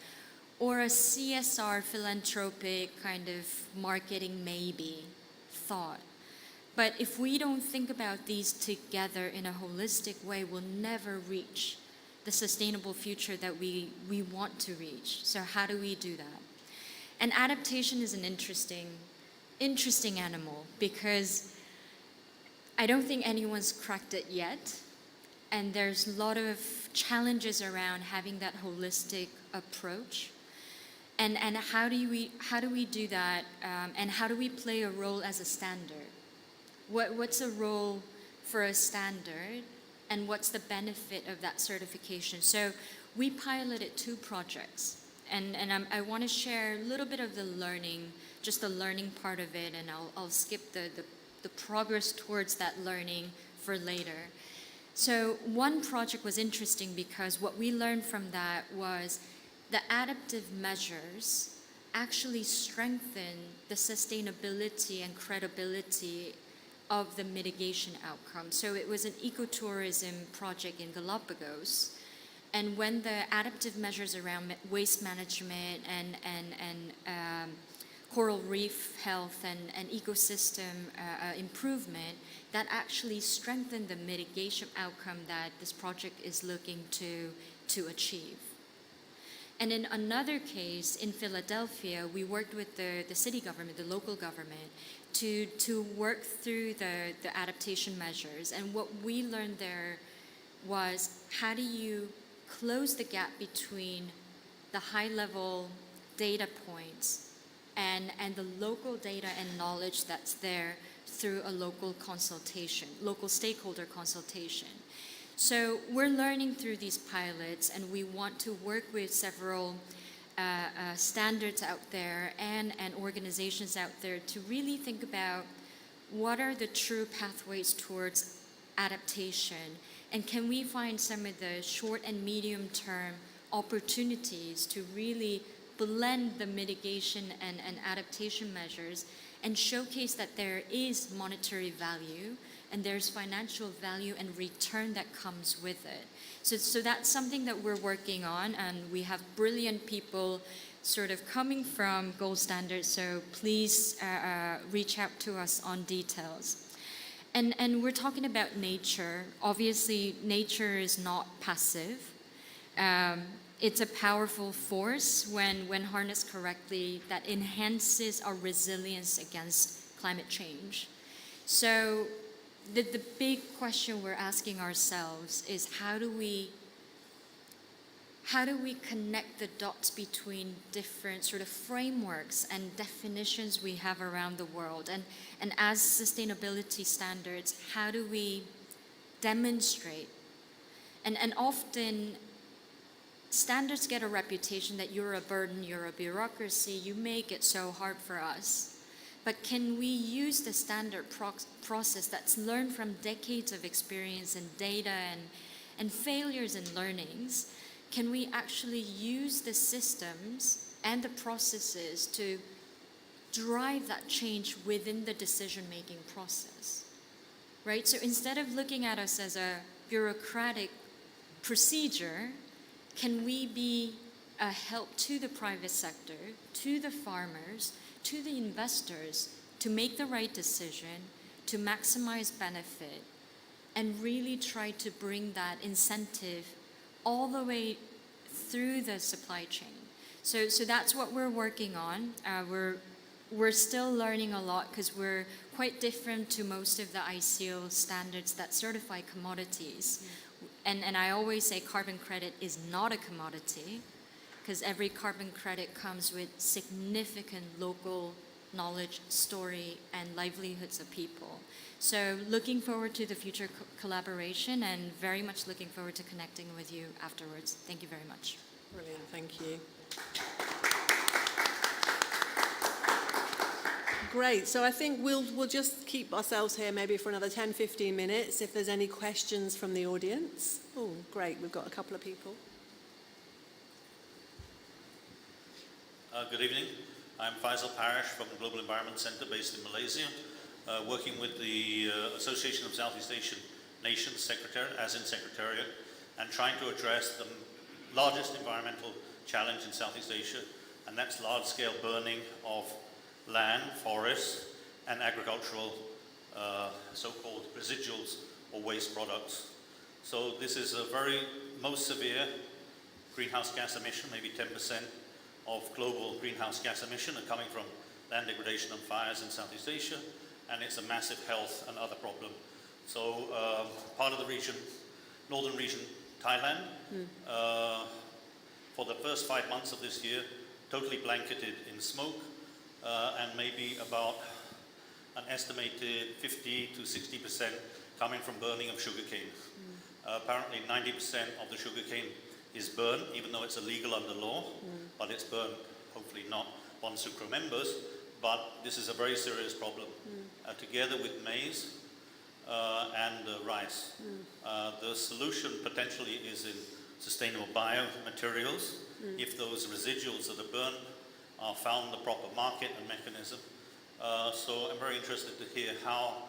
or a CSR philanthropic kind of marketing maybe thought. But if we don't think about these together in a holistic way, we'll never reach the sustainable future that we want to reach. So how do we do that? And adaptation is an interesting animal because I don't think anyone's cracked it yet. And there's a lot of challenges around having that holistic approach. And how do we do that? And how do we play a role as a standard? What's a role for a standard? And what's the benefit of that certification? So we piloted 2 projects. And I want to share a little bit of the learning, just the learning part of it, and I'll skip the progress towards that learning for later. So one project was interesting because what we learned from that was the adaptive measures actually strengthen the sustainability and credibility of the mitigation outcome. So it was an ecotourism project in Galapagos. And when the adaptive measures around waste management and coral reef health and ecosystem improvement, that actually strengthened the mitigation outcome that this project is looking to achieve. And in another case, in Philadelphia, we worked with the city government, the local government, to work through the adaptation measures. And what we learned there was, how do you close the gap between the high-level data points and the local data and knowledge that's there through a local consultation, local stakeholder consultation. So we're learning through these pilots, and we want to work with several standards out there and organizations out there to really think about what are the true pathways towards adaptation, and can we find some of the short and medium term opportunities to really blend the mitigation and adaptation measures and showcase that there is monetary value and there's financial value and return that comes with it. So that's something that we're working on, and we have brilliant people sort of coming from gold standards, so please reach out to us on details. And we're talking about nature. Obviously, nature is not passive. It's a powerful force when harnessed correctly that enhances our resilience against climate change. So the big question we're asking ourselves is how do we connect the dots between different sort of frameworks and definitions we have around the world? And as sustainability standards, how do we demonstrate? And often, standards get a reputation that you're a burden, you're a bureaucracy, you make it so hard for us. But can we use the standard process that's learned from decades of experience and data and failures and learnings? Can we actually use the systems and the processes to drive that change within the decision-making process, right? So instead of looking at us as a bureaucratic procedure, can we be a help to the private sector, to the farmers, to the investors to make the right decision, to maximize benefit, and really try to bring that incentive all the way through the supply chain. So that's what we're working on. We're still learning a lot because we're quite different to most of the ISEAL standards that certify commodities. And I always say carbon credit is not a commodity because every carbon credit comes with significant local knowledge, story, and livelihoods of people. So looking forward to the future collaboration and very much looking forward to connecting with you afterwards. Thank you very much. Brilliant, thank you. Great, so I think we'll just keep ourselves here maybe for another 10-15 minutes if there's any questions from the audience. Oh, great, we've got a couple of people. Good evening. I'm Faisal Parish from the Global Environment Center based in Malaysia, working with the Association of Southeast Asian Nations Secretariat, and trying to address the largest environmental challenge in Southeast Asia, and that's large-scale burning of land, forests, and agricultural so-called residuals or waste products. So this is a very most severe greenhouse gas emission, maybe 10% of global greenhouse gas emission are coming from land degradation and fires in Southeast Asia, and it's a massive health and other problem. So part of the region, northern region, Thailand, for the first 5 months of this year, totally blanketed in smoke, and maybe about an estimated 50 to 60% coming from burning of sugarcane. Apparently 90% of the sugarcane is burned, even though it's illegal under law, but it's burned, hopefully not Bonsucro members, but this is a very serious problem. Together with maize and rice. The solution potentially is in sustainable biomaterials, if those residuals that are burned are found the proper market and mechanism. So I'm very interested to hear how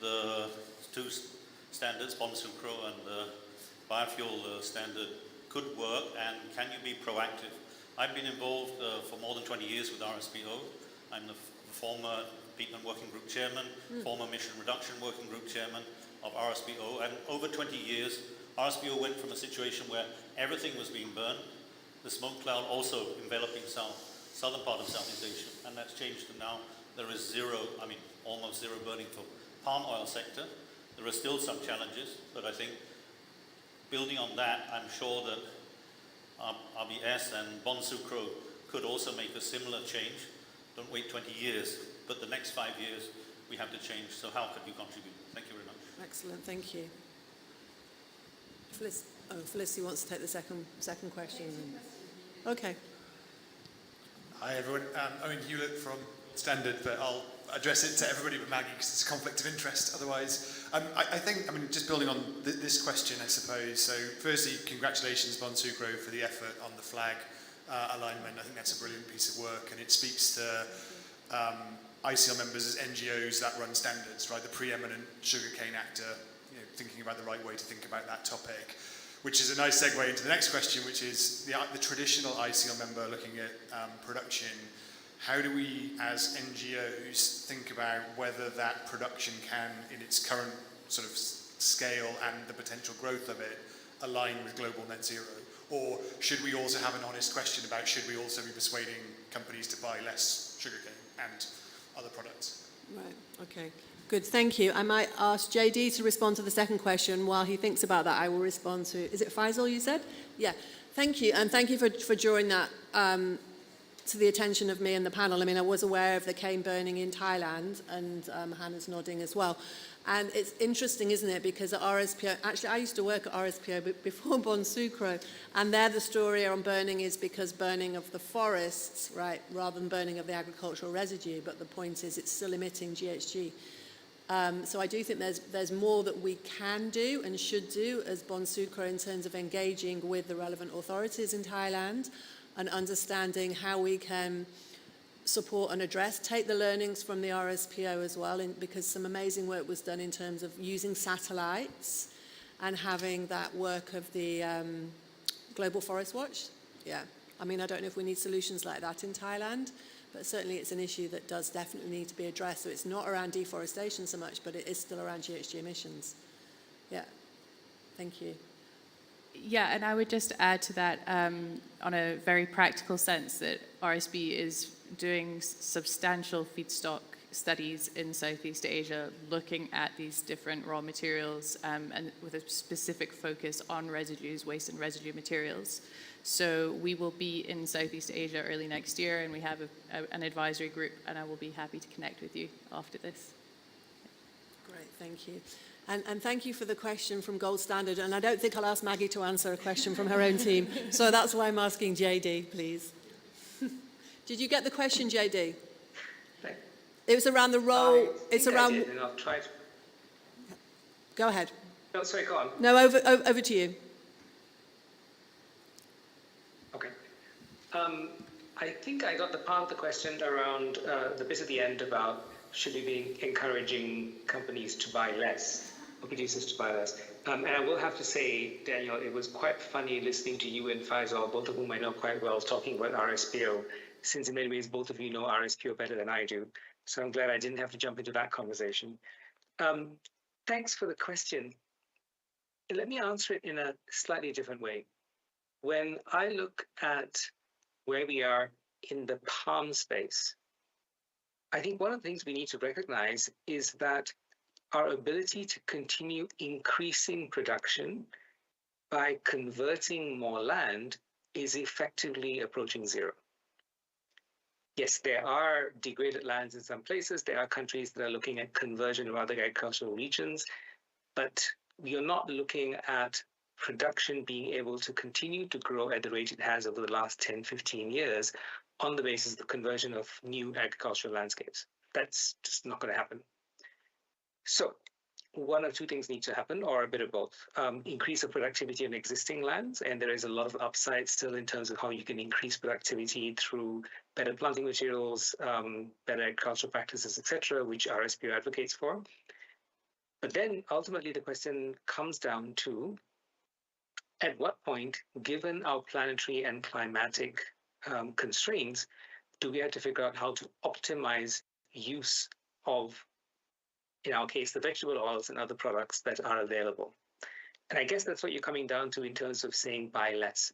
the two standards, Bonsucro and the biofuel standard, could work, and can you be proactive? I've been involved for more than 20 years with RSPO. I'm the former Peatland Working Group Chairman, former Emission Reduction Working Group Chairman of RSPO, and over 20 years, RSPO went from a situation where everything was being burned, the smoke cloud also enveloping southern part of Southeast Asia, and that's changed to now there is almost zero burning for palm oil sector. There are still some challenges, but I think building on that, I'm sure that RBS and Bonsucro could also make a similar change. Don't wait 20 years, but the next 5 years we have to change. So how could you contribute? Thank you very much. Excellent, thank you. Felicity wants to take the second question. Okay. Hi everyone, Owen Hewlett from Standard, but I'll address it to everybody but Maggie because it's a conflict of interest otherwise. I think, just building on this question, I suppose, so firstly, congratulations Bonsucro for the effort on the flag alignment. I think that's a brilliant piece of work and it speaks to ISEAL members as NGOs that run standards, right? The preeminent sugarcane actor, thinking about the right way to think about that topic. Which is a nice segue into the next question, which is the traditional ISEAL member looking at production. How do we, as NGOs, think about whether that production can, in its current sort of scale and the potential growth of it, align with global net zero? Or should we also have an honest question about should we also be persuading companies to buy less sugarcane and other products? Right, okay. Good, thank you. I might ask JD to respond to the second question. While he thinks about that, I will respond to, is it Faisal you said? Yeah, thank you. And thank you for drawing that to the attention of me and the panel. I was aware of the cane burning in Thailand, and Hannah's nodding as well. And it's interesting, isn't it? Because at RSPO, actually I used to work at RSPO before Bonsucro, and there the story on burning is because burning of the forests, right, rather than burning of the agricultural residue, but the point is it's still emitting GHG. So I do think there's more that we can do and should do as Bonsucro in terms of engaging with the relevant authorities in Thailand and understanding how we can support and address, take the learnings from the RSPO as well, because some amazing work was done in terms of using satellites and having that work of the Global Forest Watch. Yeah, I don't know if we need solutions like that in Thailand, but certainly it's an issue that does definitely need to be addressed. So it's not around deforestation so much, but it is still around GHG emissions. Yeah, thank you. Yeah, and I would just add to that on a very practical sense that RSB is doing substantial feedstock studies in Southeast Asia, looking at these different raw materials and with a specific focus on residues, waste and residue materials. So we will be in Southeast Asia early next year, and we have an advisory group, and I will be happy to connect with you after this. Great, thank you. And thank you for the question from Gold Standard. And I don't think I'll ask Maggie to answer a question from her own team. So that's why I'm asking JD, please. Did you get the question, JD? It was around the role. It's around. I did, and I'll try to... Go ahead. No, sorry, go on. No, over to you. Okay. I think I got the part of the question around the bit at the end about should we be encouraging companies to buy less or producers to buy less. And I will have to say, Daniel, it was quite funny listening to you and Faisal, both of whom I know quite well, talking about RSPO, since in many ways both of you know RSPO better than I do. So I'm glad I didn't have to jump into that conversation. Thanks for the question. Let me answer it in a slightly different way. When I look at where we are in the palm space, I think one of the things we need to recognize is that our ability to continue increasing production by converting more land is effectively approaching zero. Yes, there are degraded lands in some places. There are countries that are looking at conversion of other agricultural regions, but we are not looking at production being able to continue to grow at the rate it has over the last 10, 15 years on the basis of the conversion of new agricultural landscapes. That's just not going to happen. So one or two things need to happen, or a bit of both. Increase of productivity on existing lands, and there is a lot of upside still in terms of how you can increase productivity through better planting materials, better agricultural practices, etc., which RSPO advocates for. But then ultimately the question comes down to, at what point, given our planetary and climatic constraints, do we have to figure out how to optimize use of, in our case, the vegetable oils and other products that are available? And I guess that's what you're coming down to in terms of saying buy less.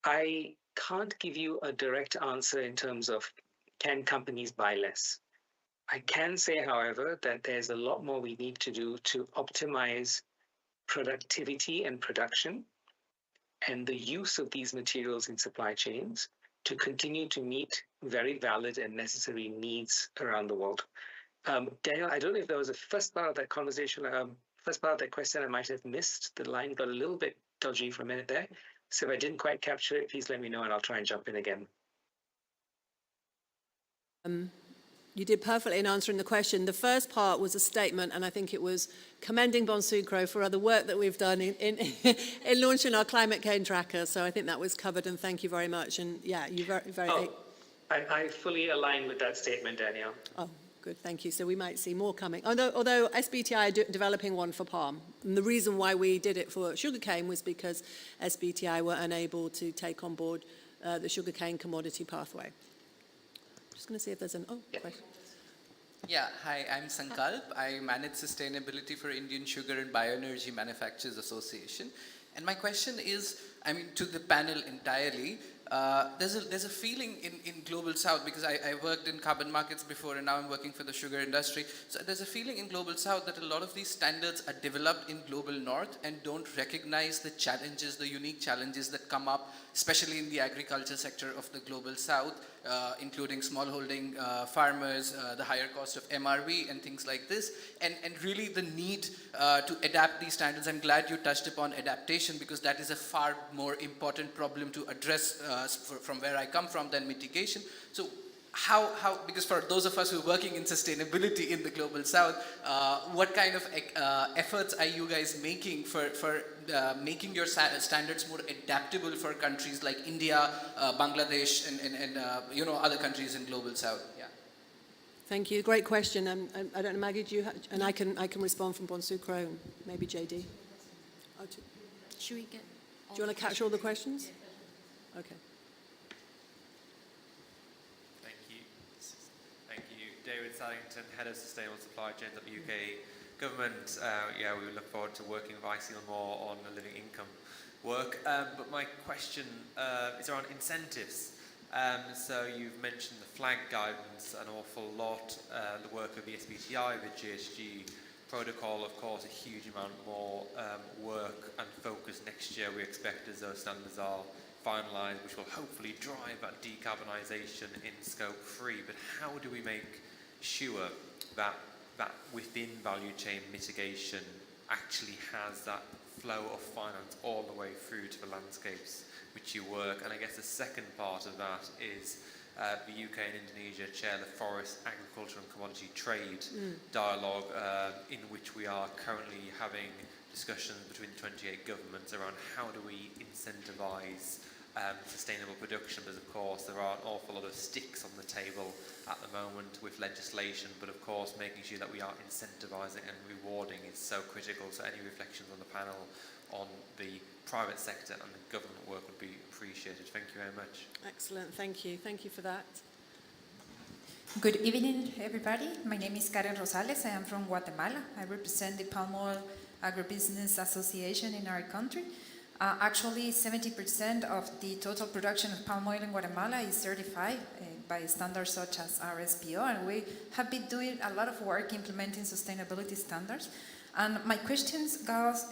I can't give you a direct answer in terms of can companies buy less. I can say, however, that there's a lot more we need to do to optimize productivity and production and the use of these materials in supply chains to continue to meet very valid and necessary needs around the world. Daniel, I don't know if there was a first part of that conversation first part of that question I might have missed. The line got a little bit dodgy for a minute there. So if I didn't quite capture it, please let me know and I'll try and jump in again. You did perfectly in answering the question. The first part was a statement, and I think it was commending Bonsucro for the work that we've done in launching our climate cane tracker. So I think that was covered, and thank you very much. And yeah, you very. I fully align with that statement, Danielle. Oh, good, thank you. So we might see more coming. Although SBTI are developing one for palm. And the reason why we did it for sugarcane was because SBTI were unable to take on board the sugarcane commodity pathway. Just going to see if there's question. Yeah, hi, I'm Sankalp. I manage sustainability for Indian Sugar and Bioenergy Manufacturers Association. And my question is, to the panel entirely, there's a feeling in Global South, because I worked in carbon markets before and now I'm working for the sugar industry. So there's a feeling in Global South that a lot of these standards are developed in Global North and don't recognize the challenges, the unique challenges that come up, especially in the agriculture sector of the Global South, including smallholding farmers, the higher cost of MRV and things like this, and really the need to adapt these standards. I'm glad you touched upon adaptation, because that is a far more important problem to address from where I come from than mitigation. So how, because for those of us who are working in sustainability in the Global South, what kind of efforts are you guys making for making your standards more adaptable for countries like India, Bangladesh, and other countries in Global South? Yeah. Thank you. Great question. I don't know, Maggie, do you and I can respond from Bonsucro and maybe JD. Should we get? Do you want to capture all the questions? Okay. Thank you. David Saddington, Head of Sustainable Supply Chains at the UK Government. We look forward to working with ISEAL more on the living income work. But my question is around incentives. So you've mentioned the flag guidance an awful lot, the work of the SBTI, the GHG protocol, of course, a huge amount more work and focus next year we expect as those standards are finalised, which will hopefully drive that decarbonisation in Scope 3. But how do we make sure that within value chain mitigation actually has that flow of finance all the way through to the landscapes which you work? And I guess the second part of that is the UK and Indonesia chair the Forest, Agriculture and Commodity Trade dialogue, in which we are currently having discussions between the 28 governments around how do we incentivise sustainable production. Because of course there are an awful lot of sticks on the table at the moment with legislation, but of course making sure that we are incentivising and rewarding is so critical. So any reflections on the panel on the private sector and the government work would be appreciated. Thank you very much. Excellent, thank you. Thank you for that. Good evening, everybody. My name is Karen Rosales. I am from Guatemala. I represent the Palm Oil Agribusiness Association in our country. Actually, 70% of the total production of palm oil in Guatemala is certified by standards such as RSPO, and we have been doing a lot of work implementing sustainability standards. And my questions goes,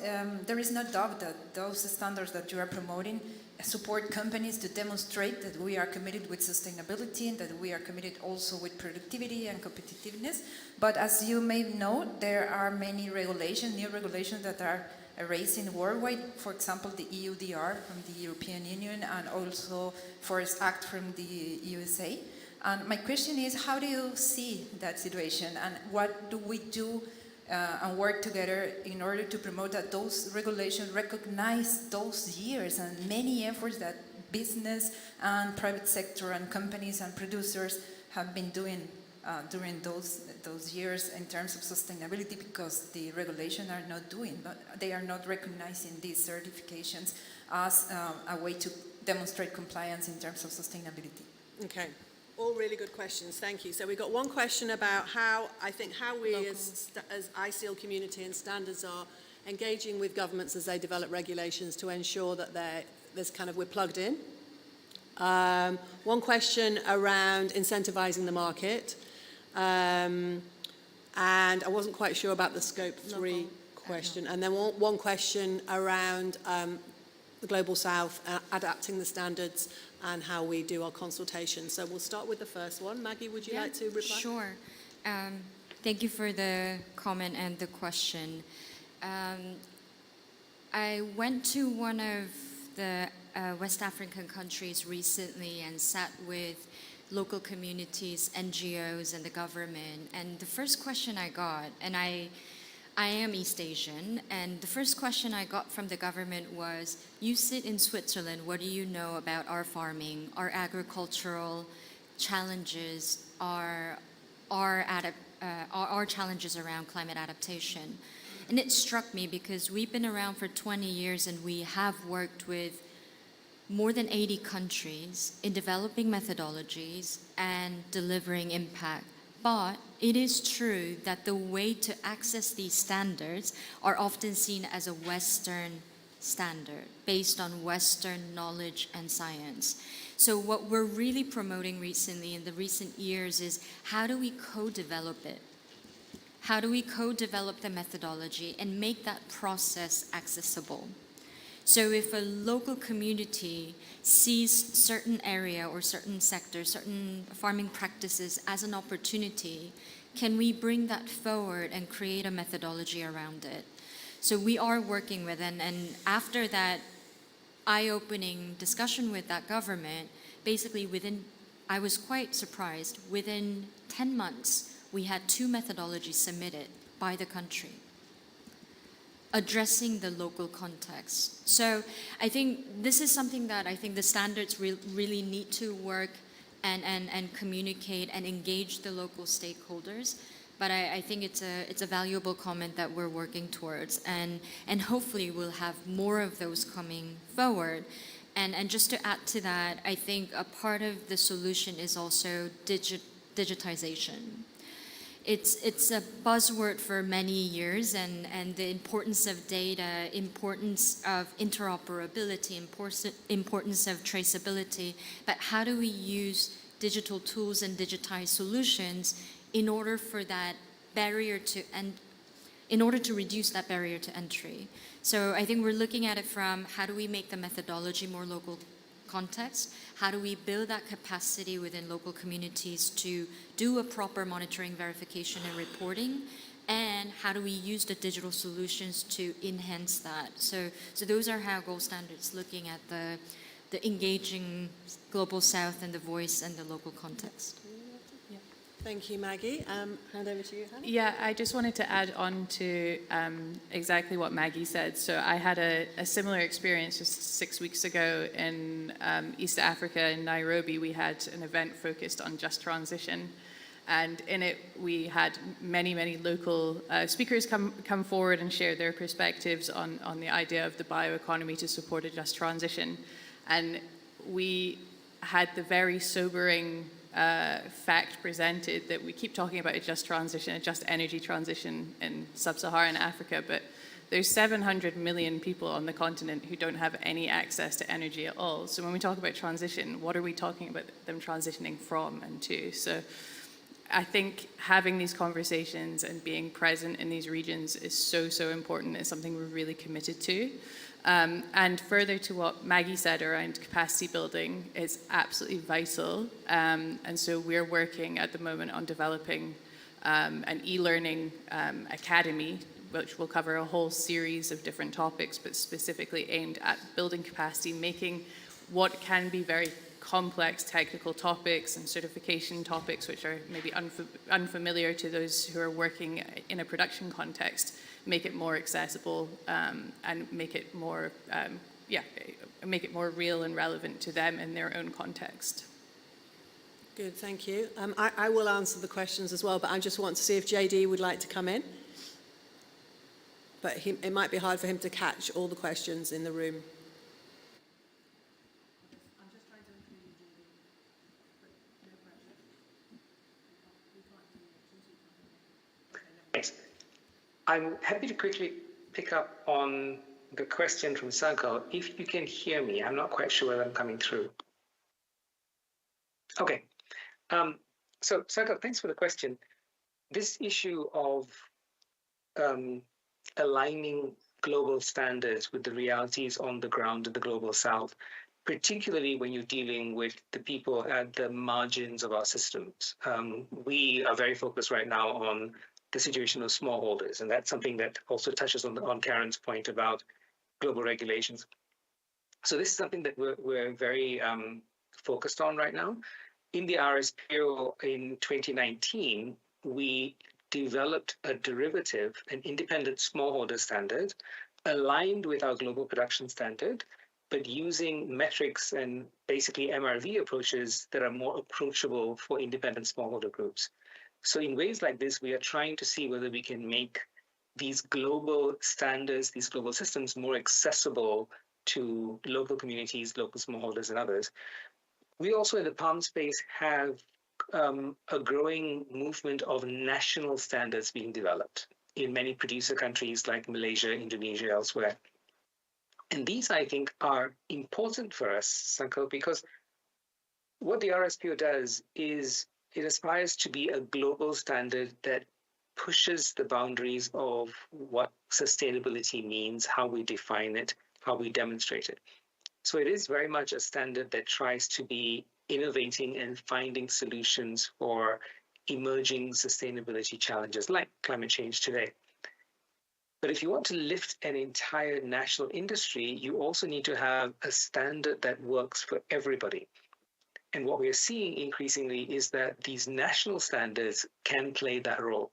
there is no doubt that those standards that you are promoting support companies to demonstrate that we are committed with sustainability and that we are committed also with productivity and competitiveness. But as you may know, there are many regulations, new regulations that are raising worldwide. For example, the EUDR from the European Union and also Forest Act from the USA. And my question is, how do you see that situation and what do we do and work together in order to promote that those regulations recognize those years and many efforts that business and private sector and companies and producers have been doing during those years in terms of sustainability, because the regulations are not doing, but they are not recognizing these certifications as a way to demonstrate compliance in terms of sustainability. Okay. All really good questions, thank you. So we've got one question about how we as ISEAL community and standards are engaging with governments as they develop regulations to ensure that we're plugged in. One question around incentivising the market. And I wasn't quite sure about the Scope 3 question. And then one question around the Global South, adapting the standards and how we do our consultation. So we'll start with the first one. Maggie, would you like to reply? Sure. Thank you for the comment and the question. I went to one of the West African countries recently and sat with local communities, NGOs, and the government. And the first question I got, and I am East Asian, and the first question I got from the government was, you sit in Switzerland, what do you know about our farming, our agricultural challenges, our challenges around climate adaptation? And it struck me because we've been around for 20 years and we have worked with more than 80 countries in developing methodologies and delivering impact. But it is true that the way to access these standards are often seen as a Western standard based on Western knowledge and science. So what we're really promoting recently in the recent years is how do we co-develop it? How do we co-develop the methodology and make that process accessible? So if a local community sees certain area or certain sector, certain farming practices as an opportunity, can we bring that forward and create a methodology around it? So we are working with, and after that eye-opening discussion with that government, basically I was quite surprised, within 10 months, we had 2 methodologies submitted by the country, addressing the local context. So I think this is something that I think the standards really need to work and communicate and engage the local stakeholders. But I think it's a valuable comment that we're working towards, and hopefully we'll have more of those coming forward. And just to add to that, I think a part of the solution is also digitization. It's a buzzword for many years, and the importance of data, importance of interoperability, importance of traceability, but how do we use digital tools and digitized solutions in order for that barrier to in order to reduce that barrier to entry? So I think we're looking at it from how do we make the methodology more local context? How do we build that capacity within local communities to do a proper monitoring, verification, and reporting? And how do we use the digital solutions to enhance that? So those are how gold standards looking at the engaging global south and the voice and the local context. Thank you, Maggie. Hand over to you, Hannah. Yeah, I just wanted to add on to exactly what Maggie said. So I had a similar experience just 6 weeks ago in East Africa, in Nairobi. We had an event focused on just transition. And in it, we had many local speakers come forward and share their perspectives on the idea of the bioeconomy to support a just transition. And we had the very sobering fact presented that we keep talking about a just transition, a just energy transition in sub-Saharan Africa, but there's 700 million people on the continent who don't have any access to energy at all. So when we talk about transition, what are we talking about them transitioning from and to? So I think having these conversations and being present in these regions is so important. It's something we're really committed to. And further to what Maggie said around capacity building is absolutely vital. And so we're working at the moment on developing an e-learning academy, which will cover a whole series of different topics, but specifically aimed at building capacity, making what can be very complex technical topics and certification topics, which are maybe unfamiliar to those who are working in a production context, make it more accessible and make it more, make it more real and relevant to them in their own context. Good, thank you. I will answer the questions as well, but I just want to see if JD would like to come in. But it might be hard for him to catch all the questions in the room. Thanks. I'm happy to quickly pick up on the question from Sankal. If you can hear me, I'm not quite sure whether I'm coming through. Okay. So Sankal, thanks for the question. This issue of aligning global standards with the realities on the ground in the global south, particularly when you're dealing with the people at the margins of our systems. We are very focused right now on the situation of smallholders. And that's something that also touches on Karen's point about global regulations. So this is something that we're very focused on right now. In the RSPO in 2019, we developed a derivative, an independent smallholder standard, aligned with our global production standard, but using metrics and basically MRV approaches that are more approachable for independent smallholder groups. So in ways like this, we are trying to see whether we can make these global standards, these global systems more accessible to local communities, local smallholders, and others. We also in the palm space have a growing movement of national standards being developed in many producer countries like Malaysia, Indonesia, elsewhere. And these, I think, are important for us, Sankal, because what the RSPO does is it aspires to be a global standard that pushes the boundaries of what sustainability means, how we define it, how we demonstrate it. So it is very much a standard that tries to be innovating and finding solutions for emerging sustainability challenges like climate change today. But if you want to lift an entire national industry, you also need to have a standard that works for everybody. And what we are seeing increasingly is that these national standards can play that role.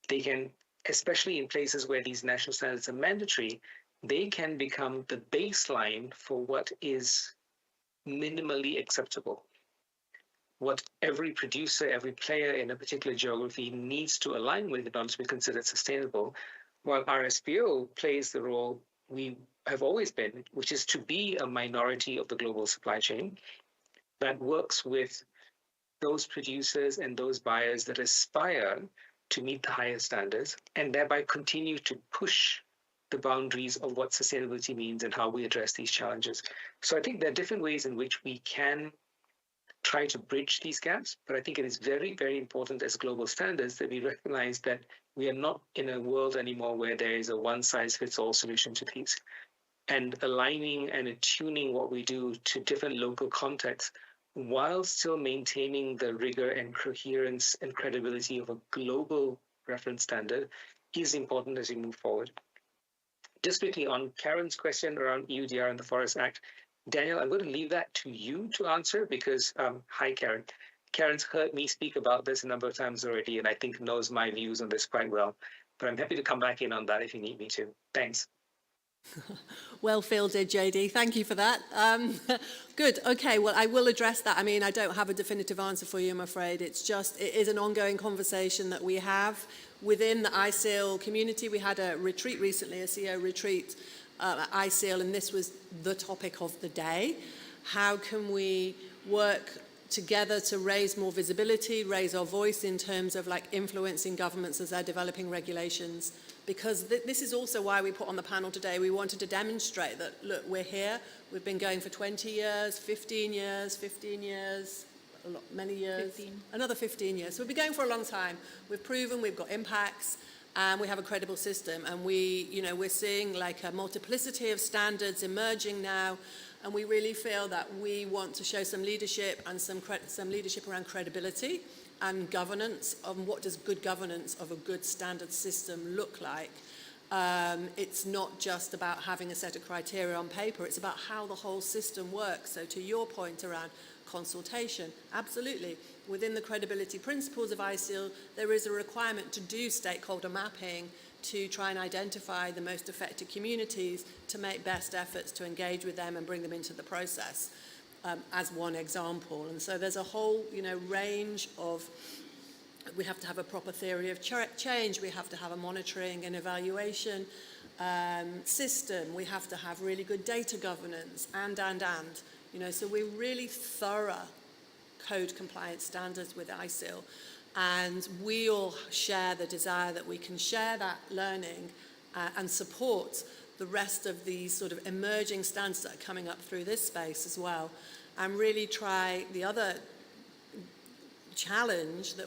They can, especially in places where these national standards are mandatory, they can become the baseline for what is minimally acceptable. What every producer, every player in a particular geography needs to align with in order to be considered sustainable, while RSPO plays the role we have always been, which is to be a minority of the global supply chain that works with those producers and those buyers that aspire to meet the highest standards and thereby continue to push the boundaries of what sustainability means and how we address these challenges. So I think there are different ways in which we can try to bridge these gaps, but I think it is very, very important as global standards that we recognize that we are not in a world anymore where there is a one-size-fits-all solution to these. And aligning and attuning what we do to different local contexts while still maintaining the rigor and coherence and credibility of a global reference standard is important as we move forward. Just quickly on Karen's question around EUDR and the Forest Act, Daniel, I'm going to leave that to you to answer because, hi Karen. Karen's heard me speak about this a number of times already and I think knows my views on this quite well, but I'm happy to come back in on that if you need me to. Thanks. Well fielded, JD. Thank you for that. Good. Okay. Well, I will address that. I mean, I don't have a definitive answer for you, I'm afraid. It is an ongoing conversation that we have within the ISEAL community. We had a retreat recently, a CEO retreat at ISEAL, and this was the topic of the day. How can we work together to raise more visibility, raise our voice in terms of like influencing governments as they're developing regulations? Because this is also why we put on the panel today. We wanted to demonstrate that, look, we're here. We've been going for 20 years, 15 years, many years. 15. Another 15 years. So we've been going for a long time. We've proven we've got impacts and we have a credible system. And we're seeing like a multiplicity of standards emerging now. And we really feel that we want to show some leadership and some leadership around credibility and governance, on what does good governance of a good standard system look like. It's not just about having a set of criteria on paper, it's about how the whole system works. So to your point around consultation, absolutely. Within the credibility principles of ISEAL, there is a requirement to do stakeholder mapping to try and identify the most affected communities to make best efforts to engage with them and bring them into the process. As one example. And so there's a whole, range of, we have to have a proper theory of change, we have to have a monitoring and evaluation system, we have to have really good data governance, so we're really thorough code compliance standards with ISEAL. And we all share the desire that we can share that learning and support the rest of these sort of emerging standards that are coming up through this space as well, and really try the other challenge that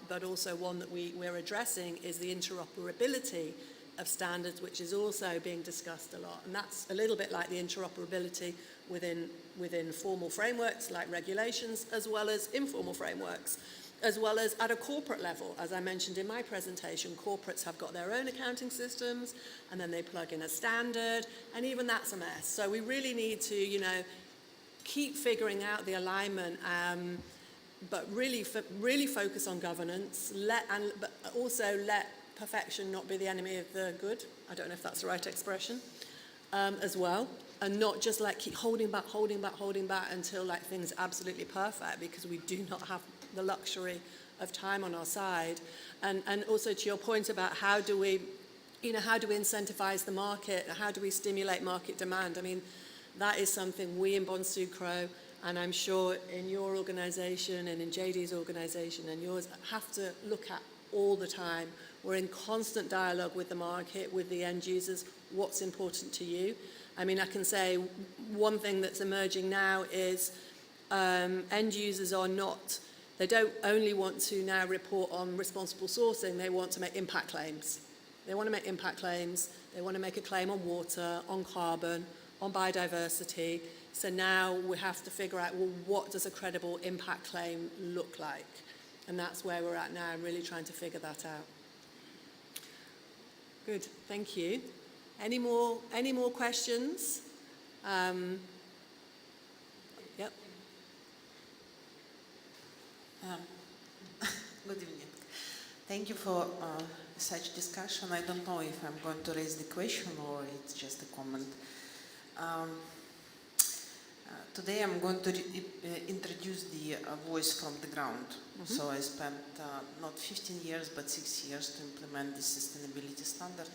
but also one that we're addressing is the interoperability of standards, which is also being discussed a lot. And that's a little bit like the interoperability within formal frameworks like regulations, as well as informal frameworks as well as at a corporate level. As I mentioned in my presentation, corporates have got their own accounting systems, and then they plug in a standard, and even that's a mess. So we really need to, you know, keep figuring out the alignment, but really focus on governance, but also let perfection not be the enemy of the good. I don't know if that's the right expression, as well. And not just like keep holding back until like things are absolutely perfect, because we do not have the luxury of time on our side. And also to your point about how do we incentivize the market, how do we stimulate market demand? I mean, that is something we in Bonsucro, and I'm sure in your organization and in JD's organization and yours, have to look at all the time. We're in constant dialogue with the market, with the end users, what's important to you. I mean, I can say one thing that's emerging now is end users are not, they don't only want to now report on responsible sourcing, they want to make impact claims. They want to make impact claims, they want to make a claim on water, on carbon, on biodiversity. So now we have to figure out, well, what does a credible impact claim look like? And that's where we're at now, really trying to figure that out. Good, thank you. Any more questions? Yep. Good evening. Thank you for such discussion. I don't know if I'm going to raise the question or it's just a comment. Today I'm going to introduce the voice from the ground. Mm-hmm. So I spent not 15 years but 6 years to implement the sustainability standard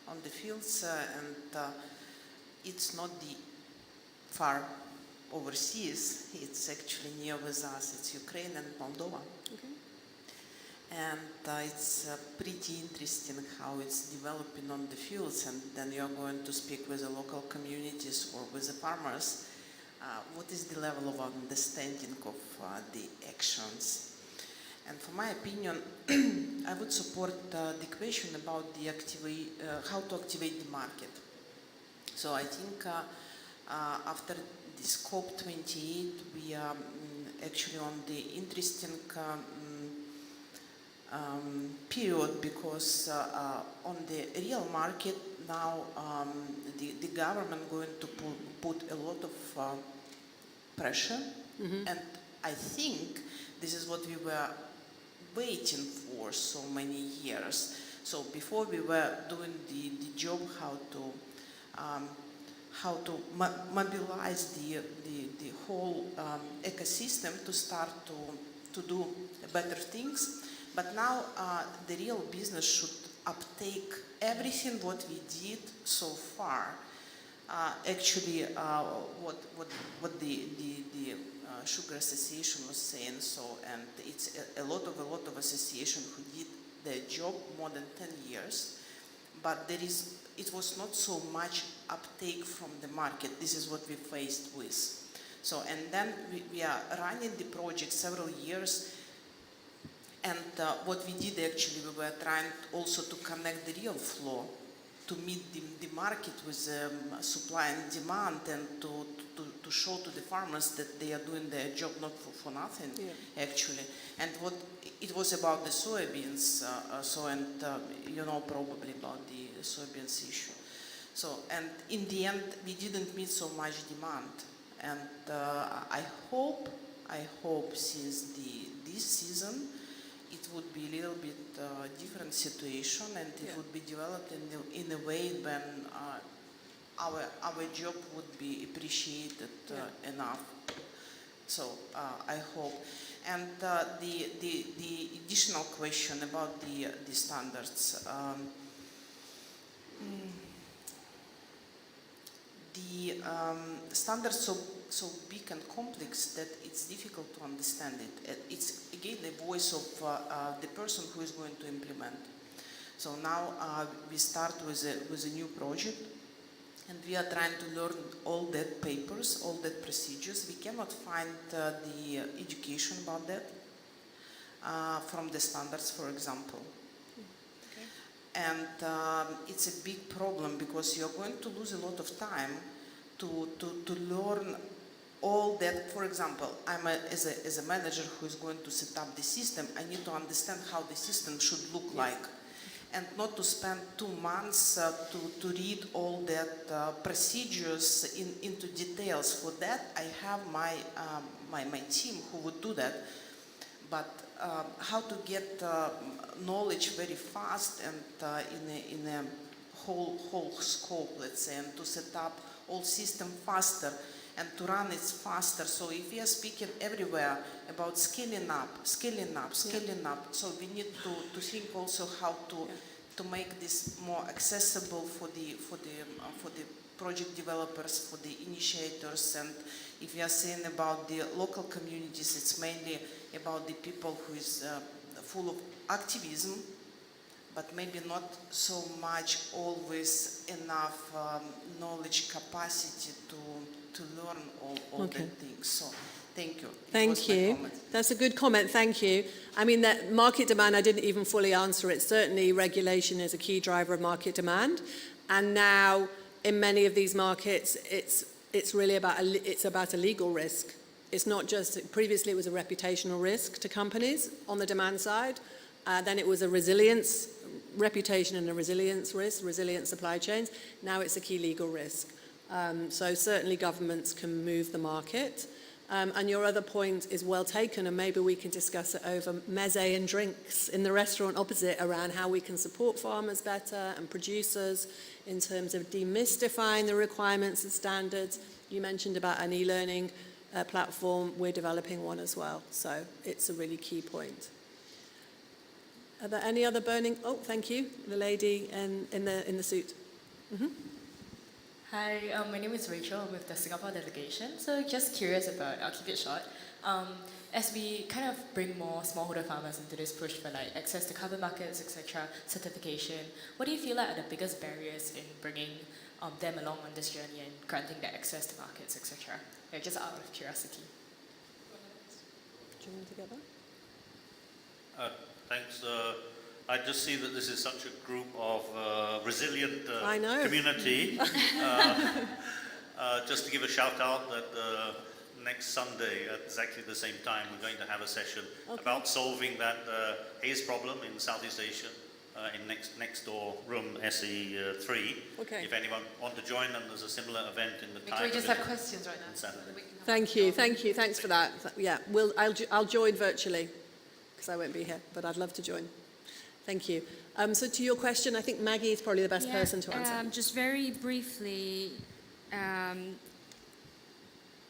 on the fields, and it's not the far overseas, it's actually near with us, it's Ukraine and Moldova. Okay. And it's pretty interesting how it's developing on the fields, and then you're going to speak with the local communities or with the farmers. What is the level of understanding of the actions? And for my opinion, I would support the question about the how to activate the market. So I think after this COP28, we are actually on the interesting period, because on the real market now the government going to put a lot of pressure, mm-hmm. And I think this is what we were waiting for so many years. So before we were doing the job how to mobilize the whole ecosystem to start to do better things. But now the real business should uptake everything what we did so far. Actually, what the Sugar Association was saying. So, and it's a lot of associations who did their job more than 10 years, but it was not so much uptake from the market. This is what we faced with. So, and then we are running the project several years. And what we did actually, we were trying also to connect the real flow to meet the market with supply and demand, and to show to the farmers that they are doing their job not for nothing, yeah. Actually. And what it was about the soybeans, you know probably about the soybeans issue. So, and in the end, we didn't meet so much demand. And I hope since this season, it would be a little bit different situation, and it would be developed in a way when our job would be appreciated enough. So I hope. And the additional question about the standards. The standards so big and complex that it's difficult to understand it. It's again the voice of the person who is going to implement. So now we start with a new project, and we are trying to learn all that papers, all that procedures. We cannot find the education about that from the standards, for example. And it's a big problem, because you're going to lose a lot of time to learn all the that, for example, as a manager who is going to set up the system, I need to understand how the system should look like, and not to spend 2 months to read all that procedures into details. For that, I have my team who would do that. But how to get knowledge very fast and in a whole scope, let's say, and to set up all system faster and to run it faster. So if we are speaking everywhere about scaling up, so we need to think also how to make this more accessible for the project developers, for the initiators. And if we are saying about the local communities, it's mainly about the people who is full of activism, but maybe not so much always enough knowledge capacity to learn all the things. So thank you. Thank you. That's a good comment. Thank you. I mean, that market demand, I didn't even fully answer it. Certainly, regulation is a key driver of market demand. And now, in many of these markets, it's really about a legal risk. It's not just, previously it was a reputational risk to companies on the demand side. Then it was a reputation and a resilience risk, resilient supply chains. Now it's a key legal risk. So certainly governments can move the market. And your other point is well taken, and maybe we can discuss it over meze and drinks in the restaurant opposite around how we can support farmers better and producers in terms of demystifying the requirements and standards. You mentioned about an e-learning platform. We're developing one as well. So it's a really key point. Are there any other burning? Oh, thank you. The lady in the suit. Mm-hmm. Hi, my name is Rachel with the Singapore delegation. So just curious about, I'll keep it short. As we kind of bring more smallholder farmers into this push for like access to carbon markets, etc., certification, what do you feel like are the biggest barriers in bringing them along on this journey and granting their access to markets, etc.? Yeah, just out of curiosity. Join together. Thanks. I just see that this is such a group of resilient community. Just to give a shout out that next Sunday at exactly the same time we're going to have a session about solving that haze problem in Southeast Asia in next door room SE3. Okay. If anyone want to join them, there's a similar event in the time. Can we just have questions right now? Saturday. Thank you. Thanks for that. Yeah, I'll join virtually because I won't be here, but I'd love to join. Thank you. So to your question, I think Maggie is probably the best person to answer. Just very briefly, I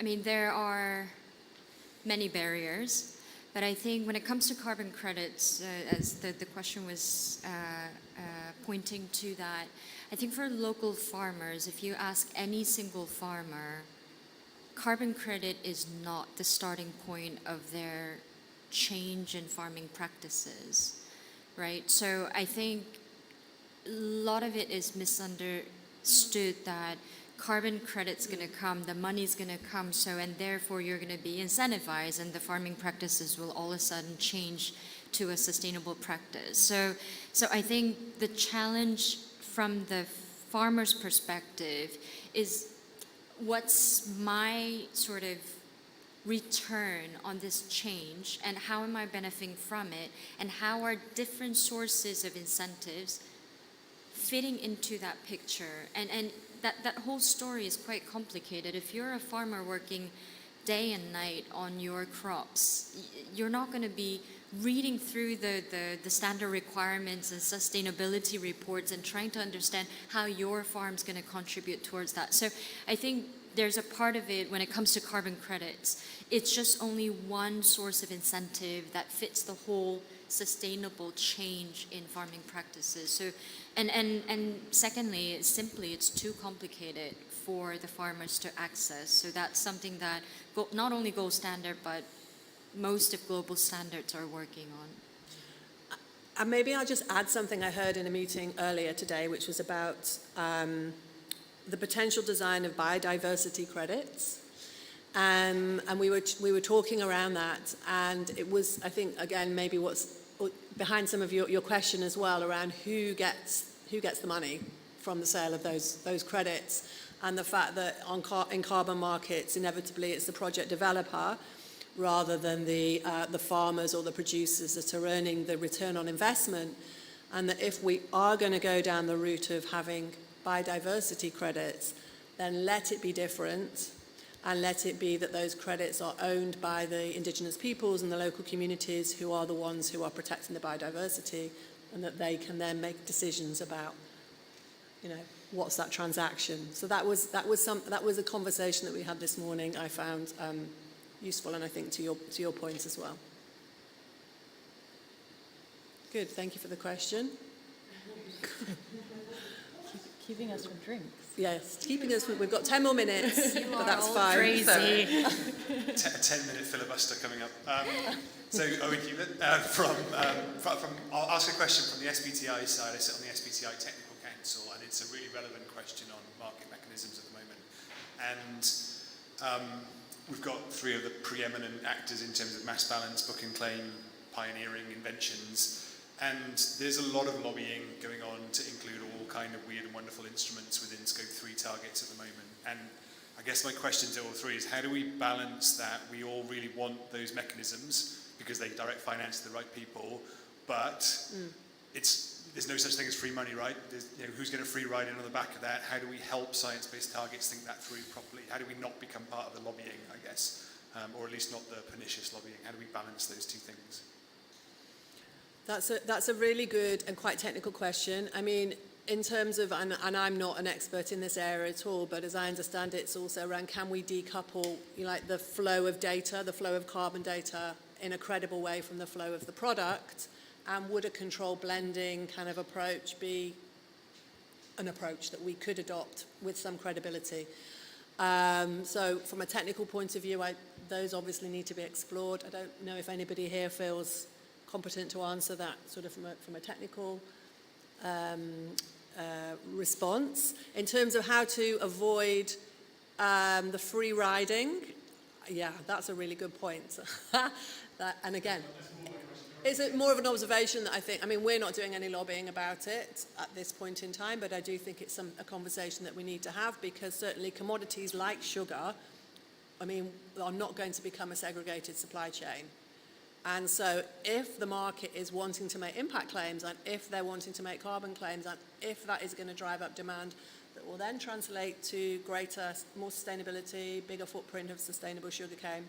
mean, there are many barriers, but I think when it comes to carbon credits, as the question was pointing to that, I think for local farmers, if you ask any single farmer, carbon credit is not the starting point of their change in farming practices, right? So I think a lot of it is misunderstood that carbon credit's going to come, the money's going to come, so and therefore you're going to be incentivized and the farming practices will all of a sudden change to a sustainable practice. So I think the challenge from the farmer's perspective is what's my sort of return on this change and how am I benefiting from it and how are different sources of incentives fitting into that picture. And that whole story is quite complicated. If you're a farmer working day and night on your crops, you're not going to be reading through the standard requirements and sustainability reports and trying to understand how your farm's going to contribute towards that. So I think there's a part of it when it comes to carbon credits. It's just only one source of incentive that fits the whole sustainable change in farming practices. So, and secondly, it's too complicated for the farmers to access. So that's something that not only gold standard, but most of global standards are working on. And maybe I'll just add something I heard in a meeting earlier today, which was about the potential design of biodiversity credits. And we were talking around that, and it was, I think, again, maybe what's behind some of your question as well around who gets the money from the sale of those credits. and the fact that in carbon markets, inevitably it's the project developer rather than the farmers or the producers that are earning the return on investment, and that if we are going to go down the route of having biodiversity credits, then let it be different, and let it be that those credits are owned by the indigenous peoples and the local communities who are the ones who are protecting the biodiversity, and that they can then make decisions about, you know, what's that transaction. So that was a conversation that we had this morning. I found useful, and I think to your points as well. Good, thank you for the question. Keeping us from drinks. Yes, keeping us. We've got 10 more minutes, but that's fine. Crazy. A 10-minute filibuster coming up. So Owen Hewlett, I'll ask a question from the SBTI side. I sit on the SBTI Technical Council, and it's a really relevant question on market mechanisms at the moment. And we've got three of the preeminent actors in terms of mass balance, book and claim, pioneering inventions. And there's a lot of lobbying going on to include all kind of weird and wonderful instruments within Scope 3 targets at the moment. And I guess my question to all three is, how do we balance that? We all really want those mechanisms because they direct finance to the right people, but there's no such thing as free money, right? Who's going to free ride in on the back of that? How do we help science-based targets think that through properly? How do we not become part of the lobbying, I guess, or at least not the pernicious lobbying? How do we balance those two things? That's a really good and quite technical question. I mean, in terms of, and I'm not an expert in this area at all, but as I understand it, it's also around, can we decouple, like, the flow of data, the flow of carbon data in a credible way from the flow of the product, and would a control blending kind of approach be an approach that we could adopt with some credibility? So from a technical point of view, those obviously need to be explored. I don't know if anybody here feels competent to answer that sort of from a technical response. In terms of how to avoid the free riding, yeah, that's a really good point. And again, it's more of an observation that I mean, we're not doing any lobbying about it at this point in time, but I do think it's a conversation that we need to have, because certainly commodities like sugar, I mean, are not going to become a segregated supply chain. And so if the market is wanting to make impact claims, and if they're wanting to make carbon claims, and if that is going to drive up demand, that will then translate to greater, more sustainability, bigger footprint of sustainable sugarcane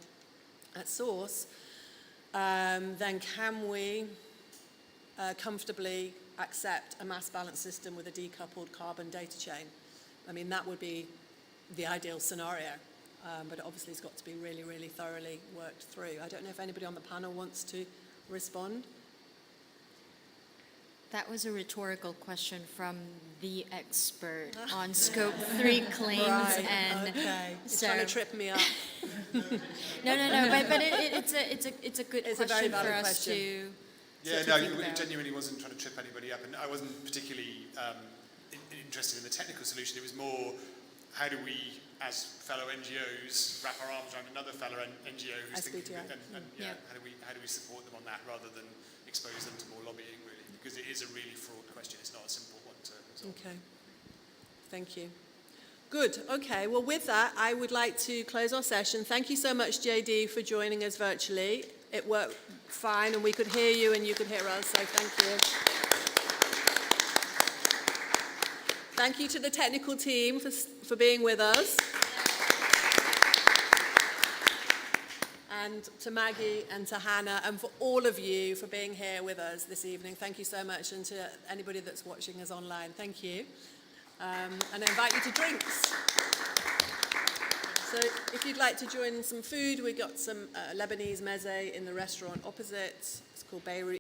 at source, then can we comfortably accept a mass balance system with a decoupled carbon data chain? I mean, that would be the ideal scenario. But obviously it's got to be really, really thoroughly worked through. I don't know if anybody on the panel wants to respond. That was a rhetorical question from the expert on Scope 3 claims. Right, and okay. so Trying to trip me up. No, but it's a good It's a question very valid for us question. to Yeah, to no, think it about. genuinely wasn't trying to trip anybody up, and I wasn't particularly interested in the technical solution. It was more, how do we, as fellow NGOs, wrap our arms around another fellow NGO who's thinking, how do we support them on that rather than expose them to more lobbying, really? Because it is a really fraught question. It's not a simple one to resolve. Okay. Thank you. Good. Okay. Well, with that, I would like to close our session. Thank you so much, JD, for joining us virtually. It worked fine, and we could hear you and you could hear us, so thank you. Thank you to the technical team for being with us. And to Maggie and to Hannah, and for all of you for being here with us this evening. Thank you so much, and to anybody that's watching us online, thank you. And I invite you to drinks. So if you'd like to join in some food, we got some Lebanese meze in the restaurant opposite. It's called Beirut.